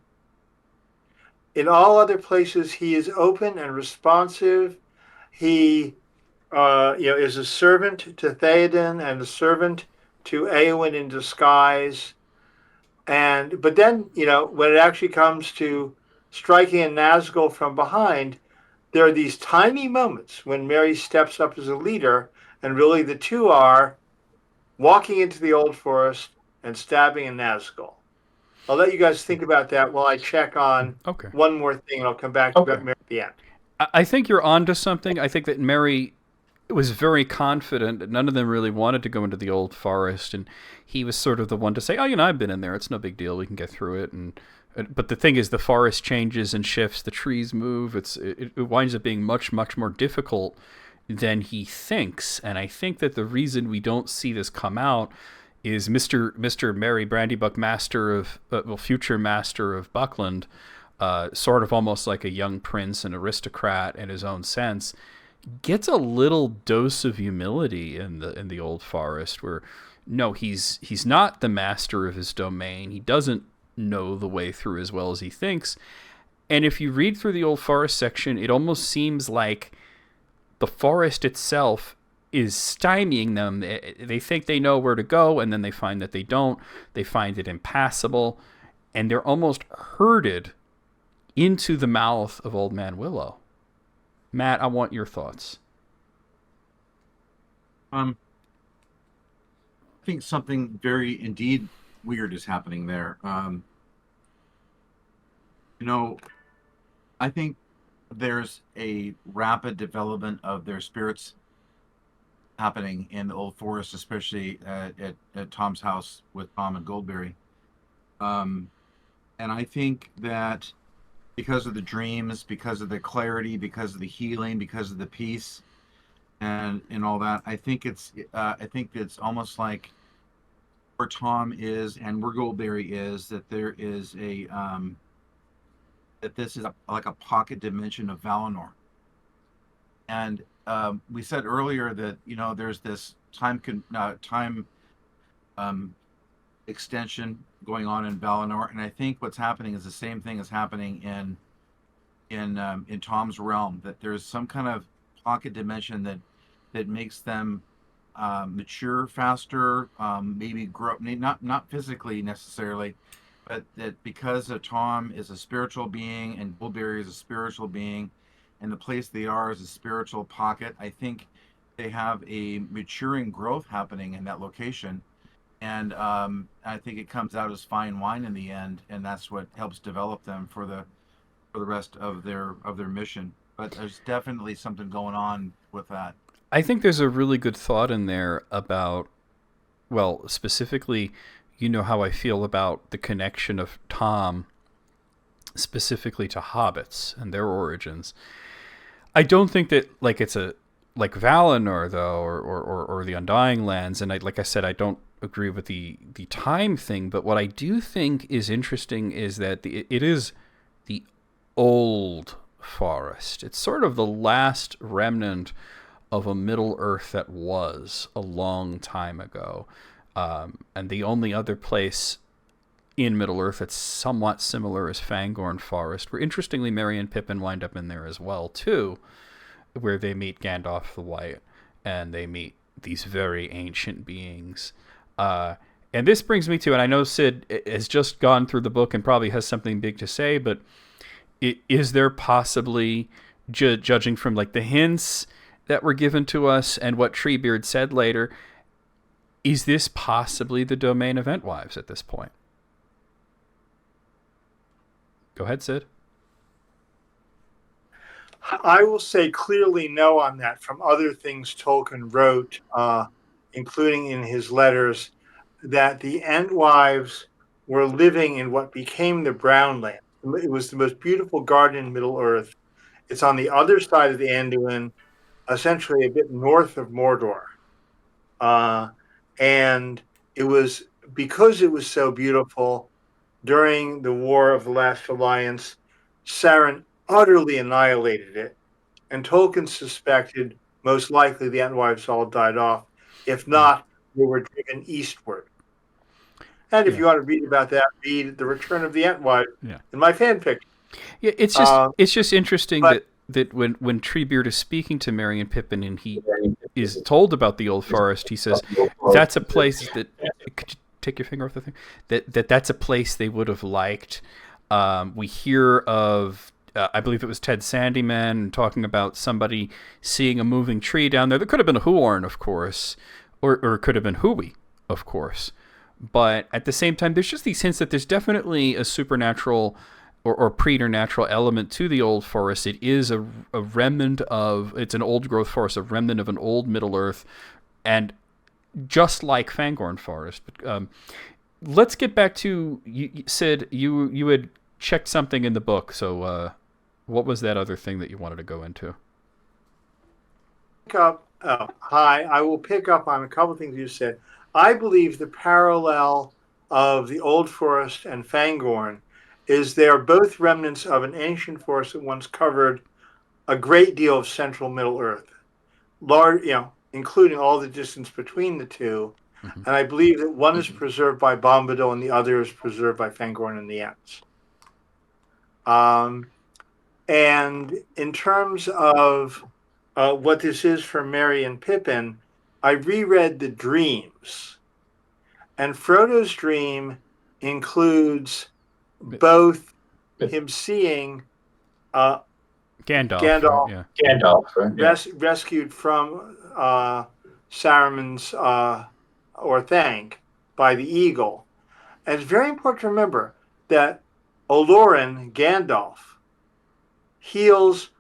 In all other places, he is open and responsive. He is a servant to Theoden and a servant to Éowyn in disguise. But then, when it actually comes to striking a Nazgul from behind, there are these tiny moments when Merry steps up as a leader, and really the two are walking into the Old Forest and stabbing a Nazgul. I'll let you guys think about that while I check on one more thing, and I'll come back to Merry at the end. I think you're onto something. I think that Merry was very confident. None of them really wanted to go into the Old Forest, and he was sort of the one to say, "Oh, I've been in there. It's no big deal. We can get through it." But the thing is, the forest changes and shifts. The trees move. It winds up being much, much more difficult than he thinks. And I think that the reason we don't see this come out is Mr. Merry Brandybuck, future master of Buckland, sort of almost like a young prince and aristocrat in his own sense, gets a little dose of humility in the Old Forest, where no, he's not the master of his domain. He doesn't know the way through as well as he thinks. And if you read through the Old Forest section, it almost seems like the forest itself is stymieing them. They think they know where to go, and then they find that they don't. They find it impassable, and they're almost herded into the mouth of Old Man Willow. Matt, I want your thoughts. I think something very indeed weird is happening there. I think there's a rapid development of their spirits happening in the Old Forest, especially at Tom's house with Tom and Goldberry. And I think that because of the dreams, because of the clarity, because of the healing, because of the peace, and all that, I think it's almost like where Tom is and where Goldberry is, that there is that this is like a pocket dimension of Valinor. And we said earlier that there's this time um, extension going on in Valinor, and I think what's happening is the same thing is happening in Tom's realm. That there's some kind of pocket dimension that makes them mature faster, maybe grow, not physically necessarily, but that because Tom is a spiritual being and Goldberry is a spiritual being, and the place they are is a spiritual pocket. I think they have a maturing growth happening in that location, and I think it comes out as fine wine in the end, and that's what helps develop them for the rest of their mission. But there's definitely something going on with that. I think there's a really good thought in there about, well, specifically, how I feel about the connection of Tom specifically to hobbits and their origins. I don't think that it's a like Valinor though, or the Undying Lands, and like I said, I don't agree with the time thing. But what I do think is interesting is that it is the old forest. It's sort of the last remnant of a Middle Earth that was a long time ago, and the only other place in Middle Earth that's somewhat similar is Fangorn Forest, where interestingly Merry and Pippin wind up in there as well too, where they meet Gandalf the White and they meet these very ancient beings. And this brings me to, and I know Sid has just gone through the book and probably has something big to say, but is there possibly, judging from the hints that were given to us and what Treebeard said later, is this possibly the domain of Entwives at this point? Go ahead, Sid. I will say clearly no on that from other things Tolkien wrote, including in his letters, that the Entwives were living in what became the Brownland. It was the most beautiful garden in Middle Earth. It's on the other side of the Anduin, essentially a bit north of Mordor. And it was because it was so beautiful, during the War of the Last Alliance, Sauron utterly annihilated it, and Tolkien suspected most likely the Entwives all died off. If not, they were driven eastward. And if you want to read about that, read The Return of the Entwives in my fanfic. Yeah, it's just interesting that when Treebeard is speaking to Merry and Pippin and he is told about the old forest, he says that's a place that, could you take your finger off the thing, that's a place they would have liked. We hear of I believe it was Ted Sandyman talking about somebody seeing a moving tree down there. There could have been a Huorn, of course, or it could have been Hui, of course. But at the same time, there's just these hints that there's definitely a supernatural or preternatural element to the old forest. It is a remnant of, it's an old growth forest, a remnant of an old Middle Earth, and just like Fangorn Forest. But, let's get back to, you said you had checked something in the book, so what was that other thing that you wanted to go into? Hi, I will pick up on a couple of things you said. I believe the parallel of the Old Forest and Fangorn is they are both remnants of an ancient forest that once covered a great deal of central Middle Earth, large, including all the distance between the two. Mm-hmm. And I believe that one is preserved by Bombadil and the other is preserved by Fangorn and the Ents. And in terms of what this is for Merry and Pippin, I reread the dreams. And Frodo's dream includes both him seeing Gandalf, right? Rescued from Saruman's Orthanc by the eagle. And it's very important to remember that Olorin, Gandalf, heals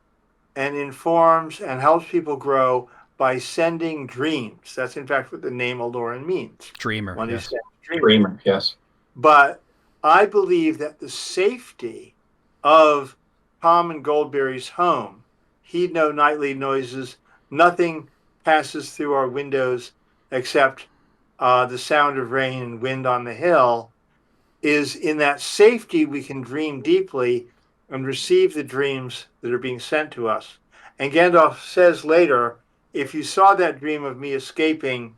and informs and helps people grow by sending dreams. That's in fact what the name Olorin means. Dreamer, yes. Dreamer, yes. But I believe that the safety of Tom and Goldberry's home, heed no nightly noises, nothing passes through our windows except the sound of rain and wind on the hill, is in that safety we can dream deeply, and receive the dreams that are being sent to us. And Gandalf says later, if you saw that dream of me escaping,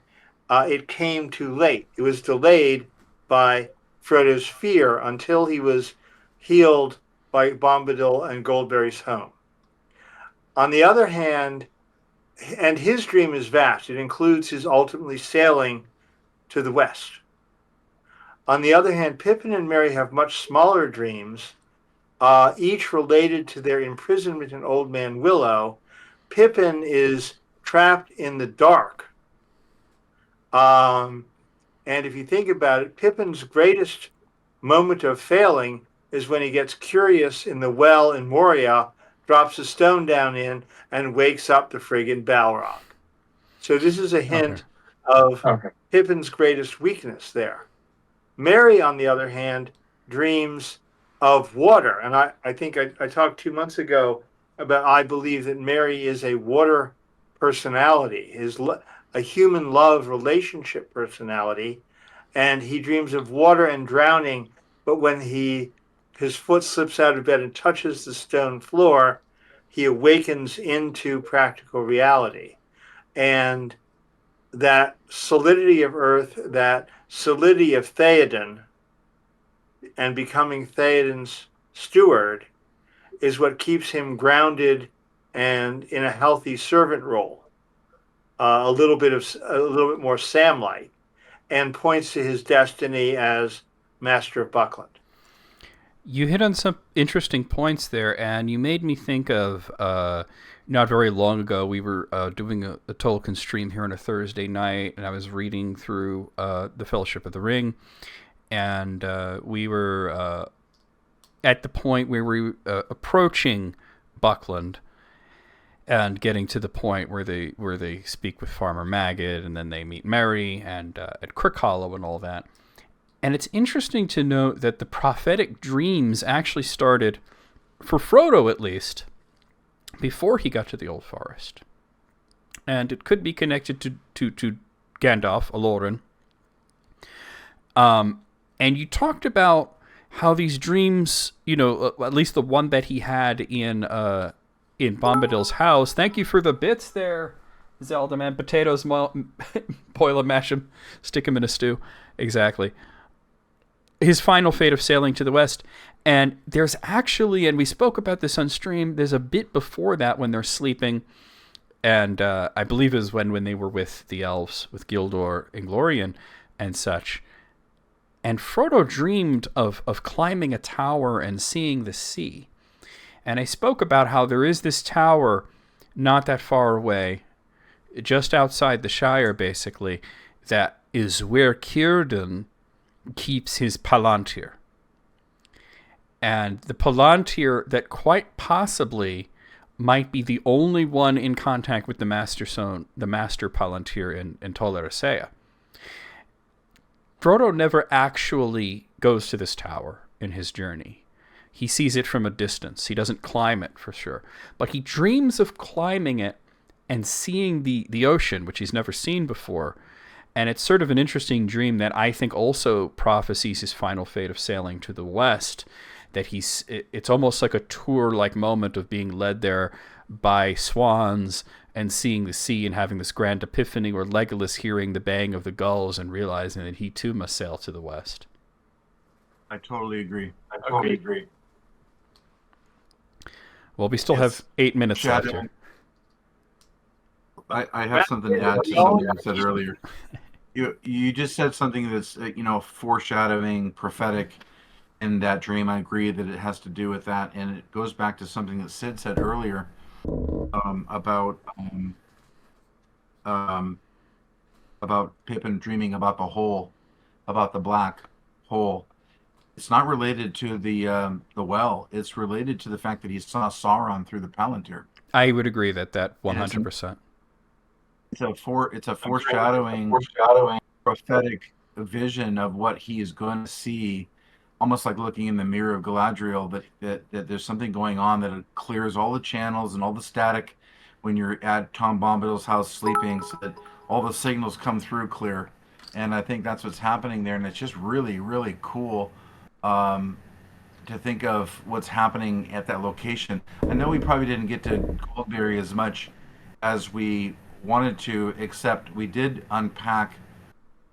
it came too late. It was delayed by Frodo's fear until he was healed by Bombadil and Goldberry's home. On the other hand, and his dream is vast, it includes his ultimately sailing to the west. On the other hand, Pippin and Merry have much smaller dreams, each related to their imprisonment in Old Man Willow. Pippin is trapped in the dark. And if you think about it, Pippin's greatest moment of failing is when he gets curious in the well in Moria, drops a stone down in, and wakes up the friggin' Balrog. So this is a hint of Pippin's greatest weakness there. Merry, on the other hand, dreams of water. And I think I talked 2 months ago about I believe that Merry is a water personality, a human love relationship personality. And he dreams of water and drowning, but when his foot slips out of bed and touches the stone floor, he awakens into practical reality. And that solidity of earth, that solidity of Theoden, and becoming Theoden's steward is what keeps him grounded and in a healthy servant role, a little bit more Sam-like, and points to his destiny as Master of Buckland. You hit on some interesting points there, and you made me think of not very long ago, we were doing a Tolkien stream here on a Thursday night, and I was reading through The Fellowship of the Ring, and we were at the point where we were approaching Buckland and getting to the point where they speak with Farmer Maggot, and then they meet Merry and at Crickhollow and all that. And it's interesting to note that the prophetic dreams actually started, for Frodo at least, before he got to the Old Forest. And it could be connected to Gandalf, Alorin. And you talked about how these dreams, at least the one that he had in Bombadil's house. Thank you for the bits there, Zelda man. Potatoes, boil them, mash them, stick them in a stew. Exactly. His final fate of sailing to the west. And there's actually, and we spoke about this on stream, there's a bit before that when they're sleeping, and I believe it was when they were with the elves, with Gildor and Glorian and such. And Frodo dreamed of climbing a tower and seeing the sea. And I spoke about how there is this tower not that far away, just outside the Shire, basically, that is where Círdan keeps his Palantir. And the Palantir that quite possibly might be the only one in contact with the Master Palantir in Tol Eressëa. Frodo never actually goes to this tower in his journey. He sees it from a distance. He doesn't climb it for sure. But he dreams of climbing it and seeing the ocean, which he's never seen before. And it's sort of an interesting dream that I think also prophesies his final fate of sailing to the west. That it's almost like a tour-like moment of being led there by swans and seeing the sea and having this grand epiphany, or Legolas hearing the baying of the gulls and realizing that he too must sail to the west. I totally agree. Well, we still have 8 minutes left here. I have something to add to something you said earlier. You just said something that's foreshadowing, prophetic in that dream. I agree that it has to do with that, and it goes back to something that Sid said earlier about Pippin dreaming about the hole, about the black hole. It's not related to the well. It's related to the fact that he saw Sauron through the Palantir. I would agree that 100%. It's a foreshadowing, prophetic vision of what he is going to see, almost like looking in the mirror of Galadriel. That there's something going on that it clears all the channels and all the static when you're at Tom Bombadil's house sleeping, so that all the signals come through clear. And I think that's what's happening there, and it's just really, really cool. to think of what's happening at that location. I know we probably didn't get to Goldberry as much as we wanted to, except we did unpack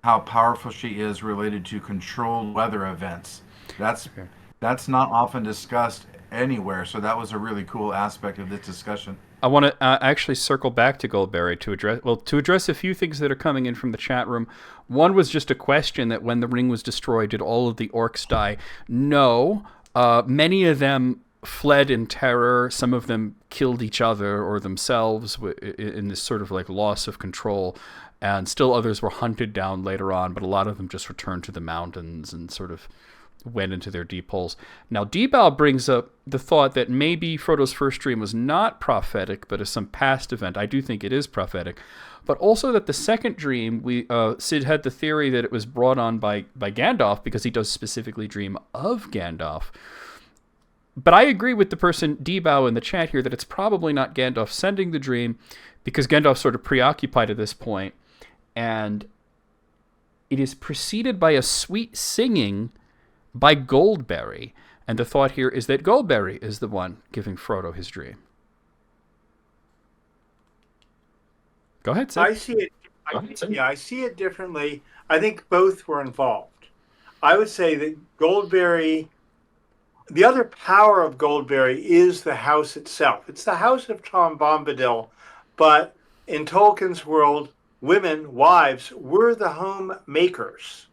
how powerful she is related to controlled weather events. That's Okay. that's not often discussed anywhere, so that was a really cool aspect of this discussion. I want to actually circle back to Goldberry to address a few things that are coming in from the chat room. One was just a question that when the ring was destroyed, did all of the orcs die? No. Many of them fled in terror. Some of them killed each other or themselves in this sort of like loss of control. And still others were hunted down later on, but a lot of them just returned to the mountains and sort of went into their deep holes. Now, Debow brings up the thought that maybe Frodo's first dream was not prophetic, but is some past event. I do think it is prophetic. But also that the second dream, Sid had the theory that it was brought on by Gandalf because he does specifically dream of Gandalf. But I agree with the person, Debow, in the chat here that it's probably not Gandalf sending the dream because Gandalf's sort of preoccupied at this point. And it is preceded by a sweet singing by Goldberry. And the thought here is that Goldberry is the one giving Frodo his dream. Go ahead, Sid. I see it. I see it differently. I think both were involved. I would say that Goldberry, the other power of Goldberry is the house itself. It's the house of Tom Bombadil, but in Tolkien's world, women, wives, were the homemakers.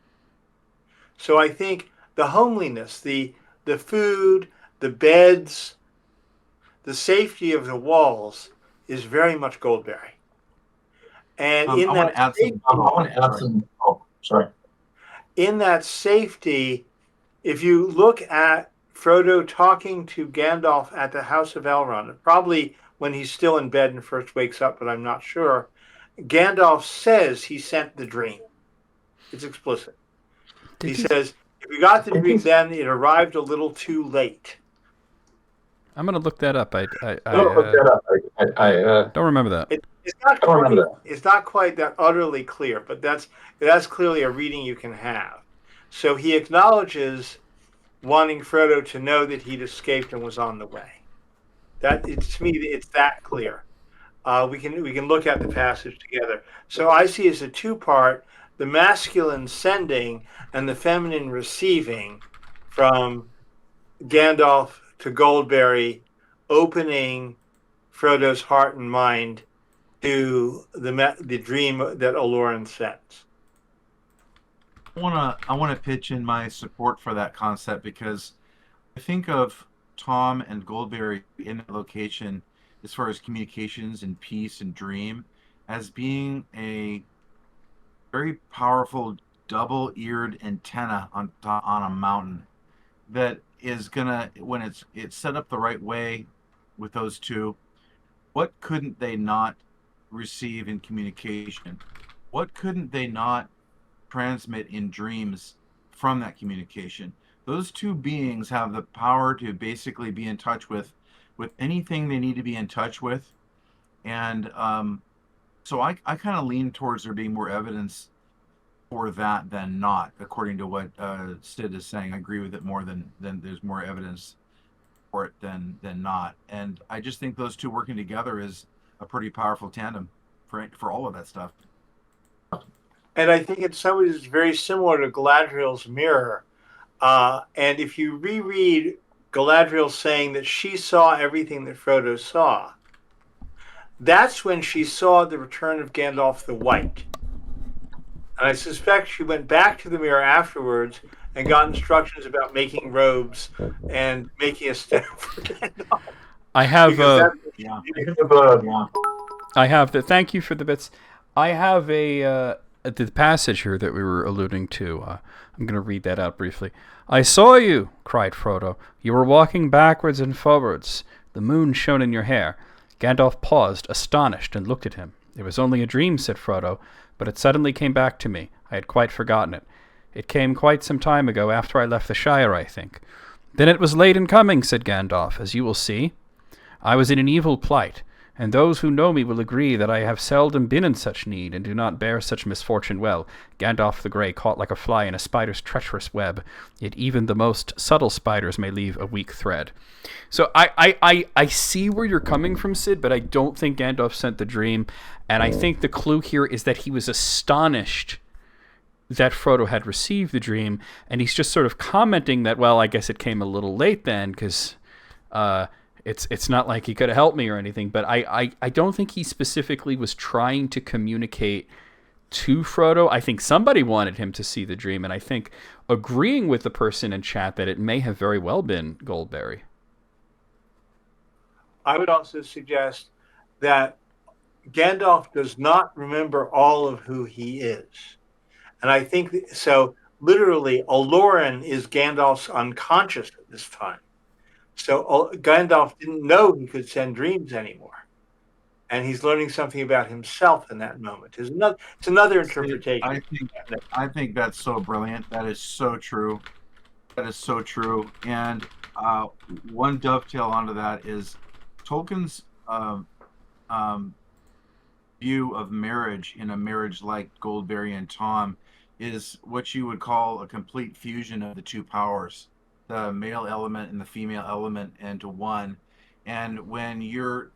So I think the homeliness, the food, the beds, the safety of the walls is very much Goldberry. And I want to add some. I want to add some. Oh, sorry. in that safety, if you look at Frodo talking to Gandalf at the House of Elrond, probably when he's still in bed and first wakes up, but I'm not sure, Gandalf says he sent the dream. It's explicit. He says, if we got the dream then, it arrived a little too late. I'm going to look that up. I Look that up. I don't remember that. It's not I don't remember quite, it's not quite that utterly clear, but that's clearly a reading you can have. So he acknowledges wanting Frodo to know that he'd escaped and was on the way. To me, it's that clear. We can look at the passage together. So I see as a two-part, the masculine sending and the feminine receiving from Gandalf to Goldberry, opening Frodo's heart and mind to the dream that Olorin sends. I wanna pitch in my support for that concept because I think of Tom and Goldberry in that location as far as communications and peace and dream as being a very powerful double-eared antenna on a mountain that is gonna, when it's set up the right way with those two, what couldn't they not receive in communication? What couldn't they not transmit in dreams from that communication? Those two beings have the power to basically be in touch with anything they need to be in touch with. And so I kind of lean towards there being more evidence for that than not, according to what Sid is saying. I agree with it more than there's more evidence for it than not. And I just think those two working together is a pretty powerful tandem for all of that stuff. And I think in some ways it's very similar to Galadriel's mirror. And if you reread Galadriel saying that she saw everything that Frodo saw, that's when she saw the return of Gandalf the White. And I suspect she went back to the mirror afterwards and got instructions about making robes and making a staff for Gandalf. I have Yeah. I have the thank you for the bits. I have the passage here that we were alluding to. I'm going to read that out briefly. I saw you, cried Frodo. You were walking backwards and forwards. The moon shone in your hair. Gandalf paused, astonished, and looked at him. It was only a dream, said Frodo, but it suddenly came back to me. I had quite forgotten it. It came quite some time ago after I left the Shire, I think. Then it was late in coming, said Gandalf, as you will see. I was in an evil plight. and those who know me will agree that I have seldom been in such need, and do not bear such misfortune well. Gandalf the Grey, caught like a fly in a spider's treacherous web, yet even the most subtle spiders may leave a weak thread. So I see where you're coming from, Sid, but I don't think Gandalf sent the dream, and I think the clue here is that he was astonished that Frodo had received the dream, and he's just sort of commenting that, well, I guess it came a little late then, because it's not like he could have helped me or anything, but I don't think he specifically was trying to communicate to Frodo. I think somebody wanted him to see the dream, and I think agreeing with the person in chat that it may have very well been Goldberry. I would also suggest that Gandalf does not remember all of who he is. And I think so. Literally, Aloran is Gandalf's unconscious at this time. So Gandalf didn't know he could send dreams anymore, and he's learning something about himself in that moment. It's another interpretation. I think that's so brilliant. That is so true. That is so true. And one dovetail onto that is Tolkien's view of marriage in a marriage like Goldberry and Tom is what you would call a complete fusion of the two powers, the male element and the female element into one. And when you're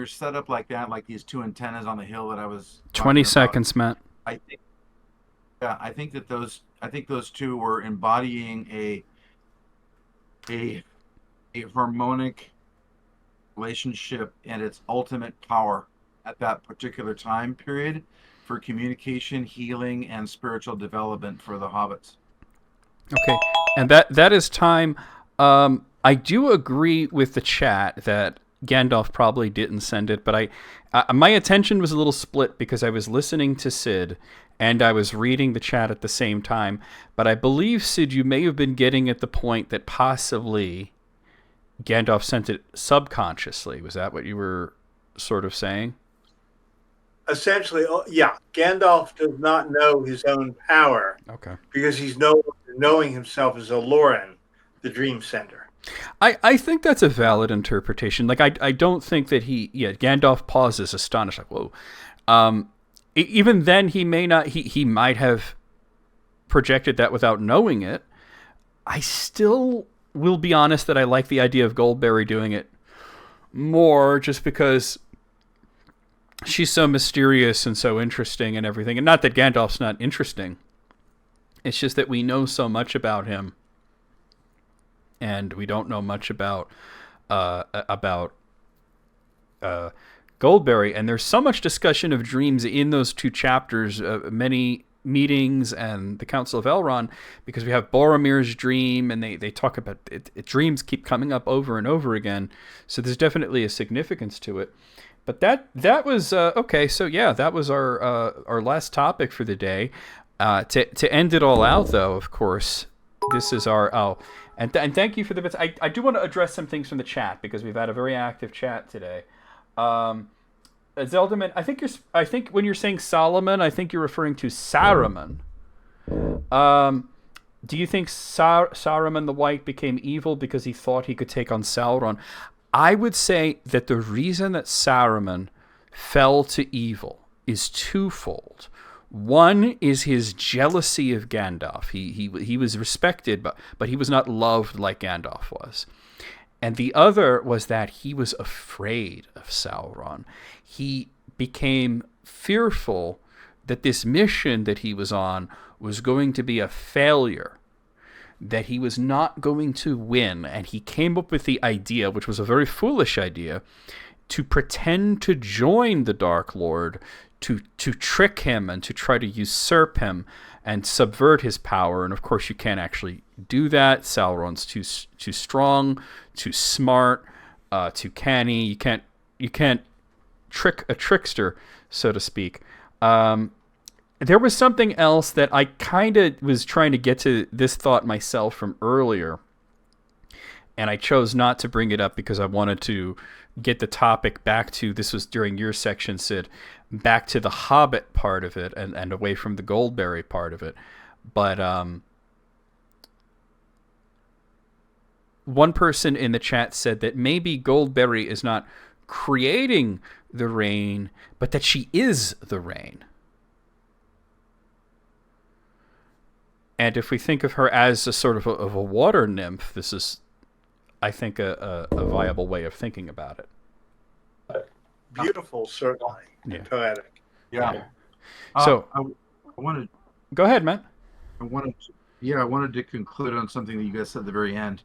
set up like that, like these two antennas on the hill that I was 20 seconds, Matt. I think those two were embodying a harmonic relationship and its ultimate power at that particular time period for communication, healing, and spiritual development for the hobbits. Okay, and that is time. I do agree with the chat that Gandalf probably didn't send it, but my attention was a little split because I was listening to Sid and I was reading the chat at the same time. But I believe, Sid, you may have been getting at the point that possibly Gandalf sent it subconsciously. Was that what you were sort of saying? Essentially, yeah. Gandalf does not know his own power. Okay. Because he's knowing himself as Aloran, the dream sender. I think that's a valid interpretation. Like, I don't think that Gandalf pauses astonished, like, whoa. Even then, he may not, he might have projected that without knowing it. I still will be honest that I like the idea of Goldberry doing it more, just because she's so mysterious and so interesting and everything. And not that Gandalf's not interesting. It's just that we know so much about him, and we don't know much about Goldberry. And there's so much discussion of dreams in those two chapters, many meetings and the Council of Elrond, because we have Boromir's dream, and they talk about it. Dreams keep coming up over and over again, so there's definitely a significance to it. But that was okay. So yeah, that was our last topic for the day. To end it all out, though, of course, this is our and thank you for the bits. I do want to address some things from the chat because we've had a very active chat today. Zeldaman, I think when you're saying Solomon, I think you're referring to Saruman. Do you think Saruman the White became evil because he thought he could take on Sauron? I would say that the reason that Saruman fell to evil is twofold. One is his jealousy of Gandalf. He was respected, but he was not loved like Gandalf was. And the other was that he was afraid of Sauron. He became fearful that this mission that he was on was going to be a failure, that he was not going to win. And he came up with the idea, which was a very foolish idea, to pretend to join the Dark Lord, to trick him and to try to usurp him and subvert his power. And of course you can't actually do that. Sauron's too strong, too smart, too canny. You can't trick a trickster, so to speak. There was something else that I kind of was trying to get to this thought myself from earlier, and I chose not to bring it up because I wanted to get the topic back to, this was during your section, Sid, back to the Hobbit part of it and away from the Goldberry part of it. But one person in the chat said that maybe Goldberry is not creating the rain, but that she is the rain. And if we think of her as a sort of a water nymph, this is, I think, a viable way of thinking about it. Beautiful, certainly, and poetic. Yeah. So I wanted. Go ahead, Matt. I wanted to conclude on something that you guys said at the very end.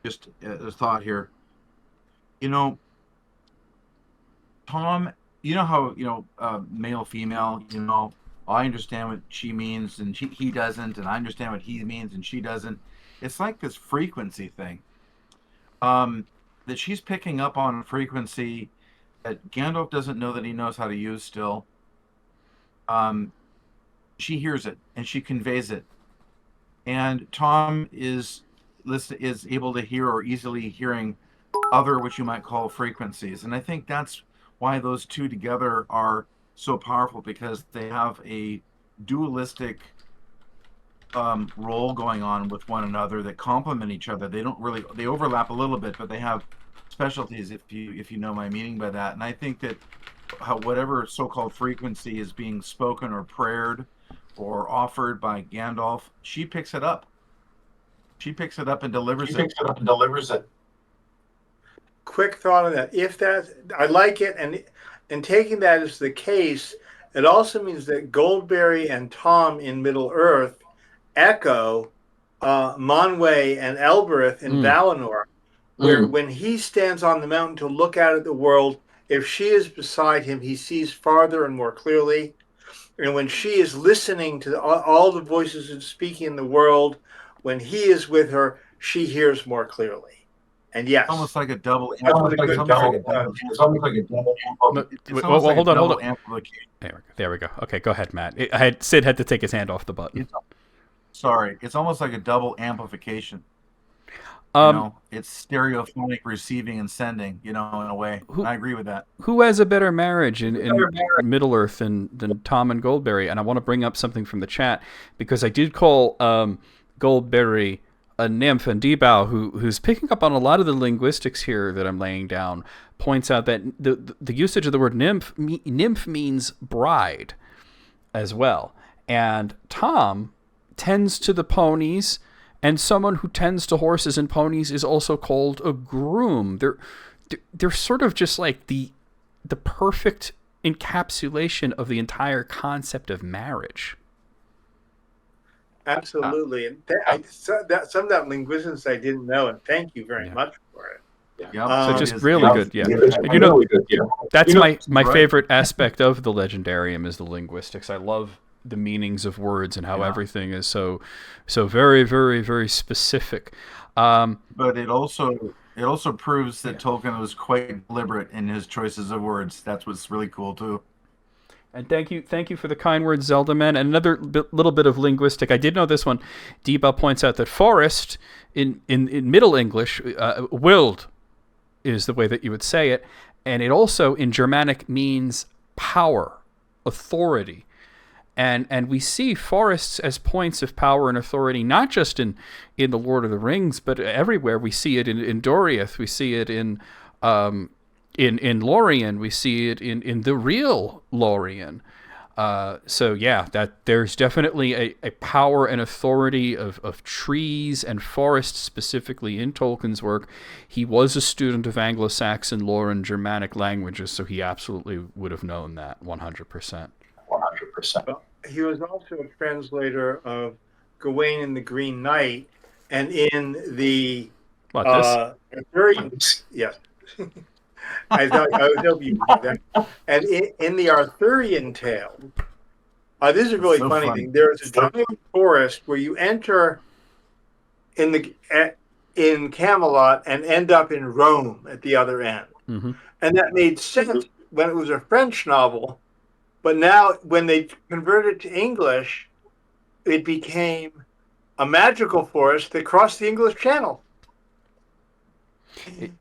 Just a thought here. Tom, you know how male, female. I understand what she means and he doesn't, and I understand what he means and she doesn't. It's like this frequency thing. That she's picking up on a frequency that Gandalf doesn't know that he knows how to use still. She hears it and she conveys it, and Tom is able to hear, or easily hearing, other what you might call frequencies. And I think that's why those two together are so powerful, because they have a dualistic role going on with one another that complement each other. They overlap a little bit, but they have specialties, if you know my meaning by that. And I think that whatever so-called frequency is being spoken or prayed or offered by Gandalf, she picks it up. She picks it up and delivers it. Quick thought on that. I like it, and taking that as the case, it also means that Goldberry and Tom in Middle Earth echo Manwë and Elbereth in Valinor, where when he stands on the mountain to look out at the world, if she is beside him, he sees farther and more clearly. And when she is listening to all the voices and speaking in the world, when he is with her, she hears more clearly. And yes, almost like a double. Hold on. Amplification. There we go. Okay, go ahead, Matt. Sid had to take his hand off the button. It's almost like a double amplification. It's stereophonic receiving and sending, in a way. I agree with that. Who has a better marriage in Middle Earth than Tom and Goldberry? And I want to bring up something from the chat, because I did call Goldberry a nymph, and Debow, who's picking up on a lot of the linguistics here that I'm laying down, points out that the usage of the word nymph means bride as well. And Tom tends to the ponies, and someone who tends to horses and ponies is also called a groom. They're sort of just like the perfect encapsulation of the entire concept of marriage. Absolutely. And some of that linguistics I didn't know, and thank you very much for it. So just really good, yeah. And that's my favorite aspect of the Legendarium is the linguistics. I love the meanings of words and how everything is so very, very, very specific. But it also proves that Tolkien was quite deliberate in his choices of words. That's what's really cool too. And thank you for the kind words, Zelda Man. And another little bit of linguistic. I did know this one. Deba points out that forest in Middle English, wild is the way that you would say it, and it also in Germanic means power, authority. And we see forests as points of power and authority, not just in the Lord of the Rings, but everywhere. We see it in Doriath. We see it in Lorien. We see it in the real Lorien. That there's definitely a power and authority of trees and forests specifically in Tolkien's work. He was a student of Anglo-Saxon lore and Germanic languages, so he absolutely would have known that 100%. 100%. Well, he was also a translator of Gawain and the Green Knight, and in the Arthurian, yes. I was hoping you would do that. And in the Arthurian tale, this is a really funny thing. There is a giant forest where you enter in Camelot and end up in Rome at the other end. Mm-hmm. And that made sense when it was a French novel, but now when they converted to English, it became a magical forest that crossed the English Channel.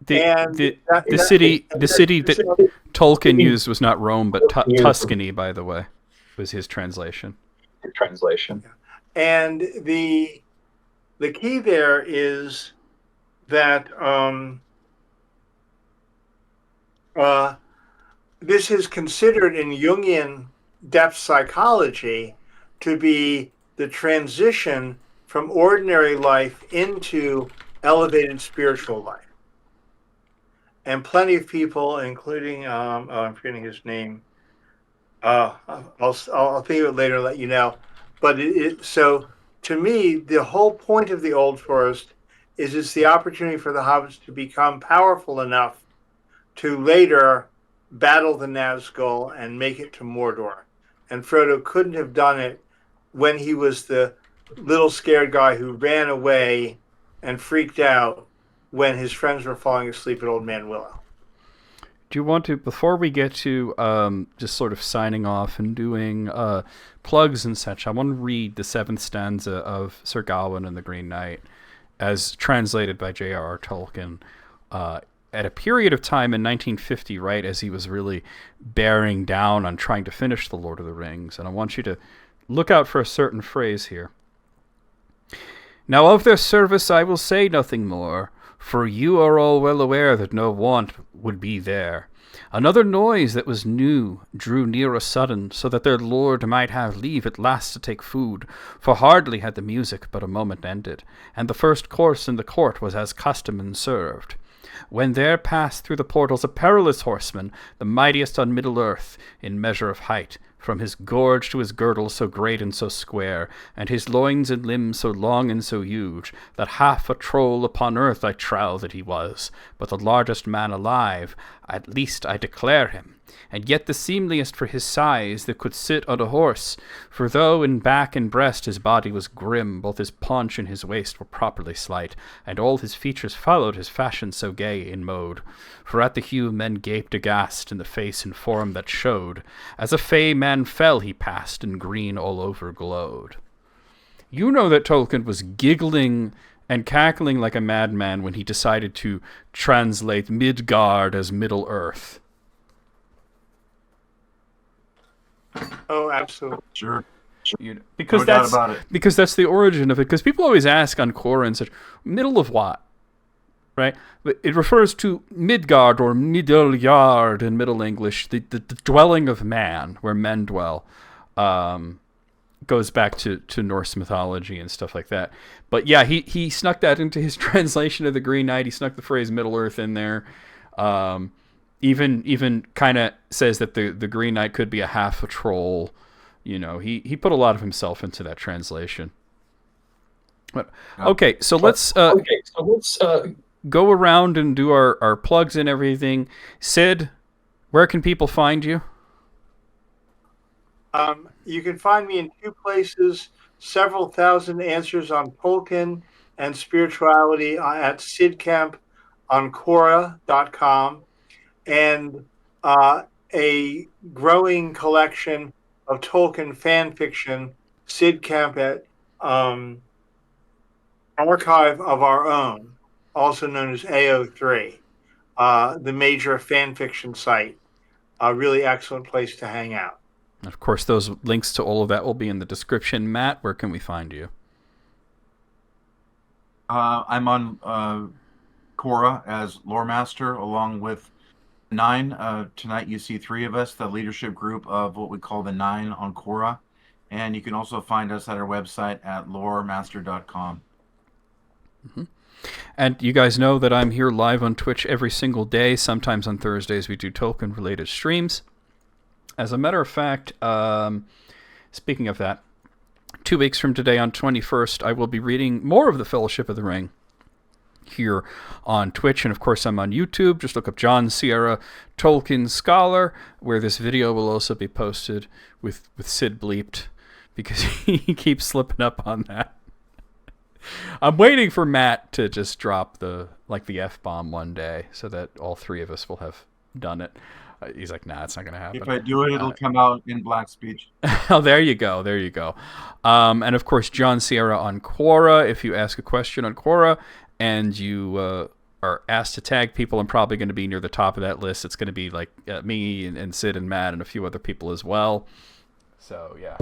The city that Tolkien used was not Rome, but Tuscany, by the way, was his translation. And the key there is that This is considered in Jungian depth psychology to be the transition from ordinary life into elevated spiritual life. And plenty of people, including, I'm forgetting his name. I'll think of it later and let you know. But so to me, the whole point of the Old Forest is it's the opportunity for the hobbits to become powerful enough to later battle the Nazgul and make it to Mordor. And Frodo couldn't have done it when he was the little scared guy who ran away and freaked out when his friends were falling asleep at Old Man Willow. Do you want to, before we get to just sort of signing off and doing plugs and such, I want to read the 7th stanza of Sir Gawain and the Green Knight, as translated by J.R.R. Tolkien, at a period of time in 1950, right, as he was really bearing down on trying to finish The Lord of the Rings. And I want you to look out for a certain phrase here. Now of their service I will say nothing more, for you are all well aware that no want would be there. Another noise that was new drew near a sudden, so that their lord might have leave at last to take food, for hardly had the music but a moment ended, and the first course in the court was as custom and served. When there passed through the portals a perilous horseman, the mightiest on Middle-earth, in measure of height, from his gorge to his girdle so great and so square, and his loins and limbs so long and so huge, that half a troll upon earth I trow that he was, but the largest man alive, at least I declare him, and yet the seemliest for his size that could sit on a horse, for though in back and breast his body was grim, both his paunch and his waist were properly slight, and all his features followed his fashion so gay in mode. For at the hue men gaped aghast in the face and form that showed, as a fey man fell he passed, and green all over glowed. You know that Tolkien was giggling and cackling like a madman when he decided to translate Midgard as Middle-earth. Oh, absolutely. Sure. Because No doubt about it. Because that's the origin of it. Because people always ask on Quora and such, middle of what? Right? But it refers to Midgard or Middle-yard in Middle English, the dwelling of man, where men dwell. Goes back to Norse mythology and stuff like that. But yeah, he snuck that into his translation of the Green Knight. He snuck the phrase Middle-earth in there. Even kind of says that the Green Knight could be a half a troll. You know, he put a lot of himself into that translation. But, okay, so let's go around and do our plugs and everything. Sid, where can people find you? You can find me in 2 places, several thousand answers on Tolkien and spirituality at Sidcamp on Quora.com, and a growing collection of Tolkien fan fiction, Sidcamp at Archive of Our Own, also known as AO3, the major fan fiction site. A really excellent place to hang out. Of course, those links to all of that will be in the description. Matt, where can we find you? I'm on Quora as Lore Master, along with 9. Tonight you see 3 of us, the leadership group of what we call the 9 on Quora. And you can also find us at our website at loremaster.com. Mm-hmm. And you guys know that I'm here live on Twitch every single day. Sometimes on Thursdays we do Tolkien-related streams. As a matter of fact, speaking of that, 2 weeks from today on 21st, I will be reading more of the Fellowship of the Ring here on Twitch. And of course, I'm on YouTube. Just look up John Sierra, Tolkien Scholar, where this video will also be posted with Sid bleeped, because he keeps slipping up on that. I'm waiting for Matt to just drop the F-bomb one day so that all 3 of us will have done it. He's like, nah, it's not going to happen. If I do it, it'll come out in black speech. Oh, there you go. There you go. And of course, John Sierra on Quora. If you ask a question on Quora and you are asked to tag people, I'm probably going to be near the top of that list. It's going to be like me and Sid and Matt and a few other people as well. So, yeah.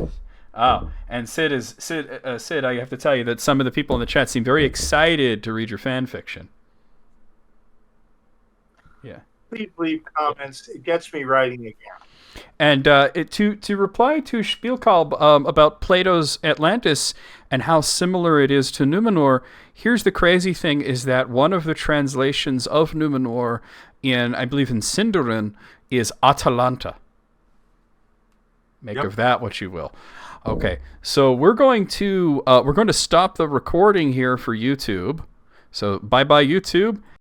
Oh, and Sid, I have to tell you that some of the people in the chat seem very excited to read your fan fiction. Yeah. please leave comments. It gets me writing again. And to reply to Spielkalb about Plato's Atlantis and how similar it is to Numenor, here's the crazy thing: is that one of the translations of Numenor I believe in Sindarin, is Atalanta. Make of that what you will. Okay, so we're going to stop the recording here for YouTube. So bye bye YouTube.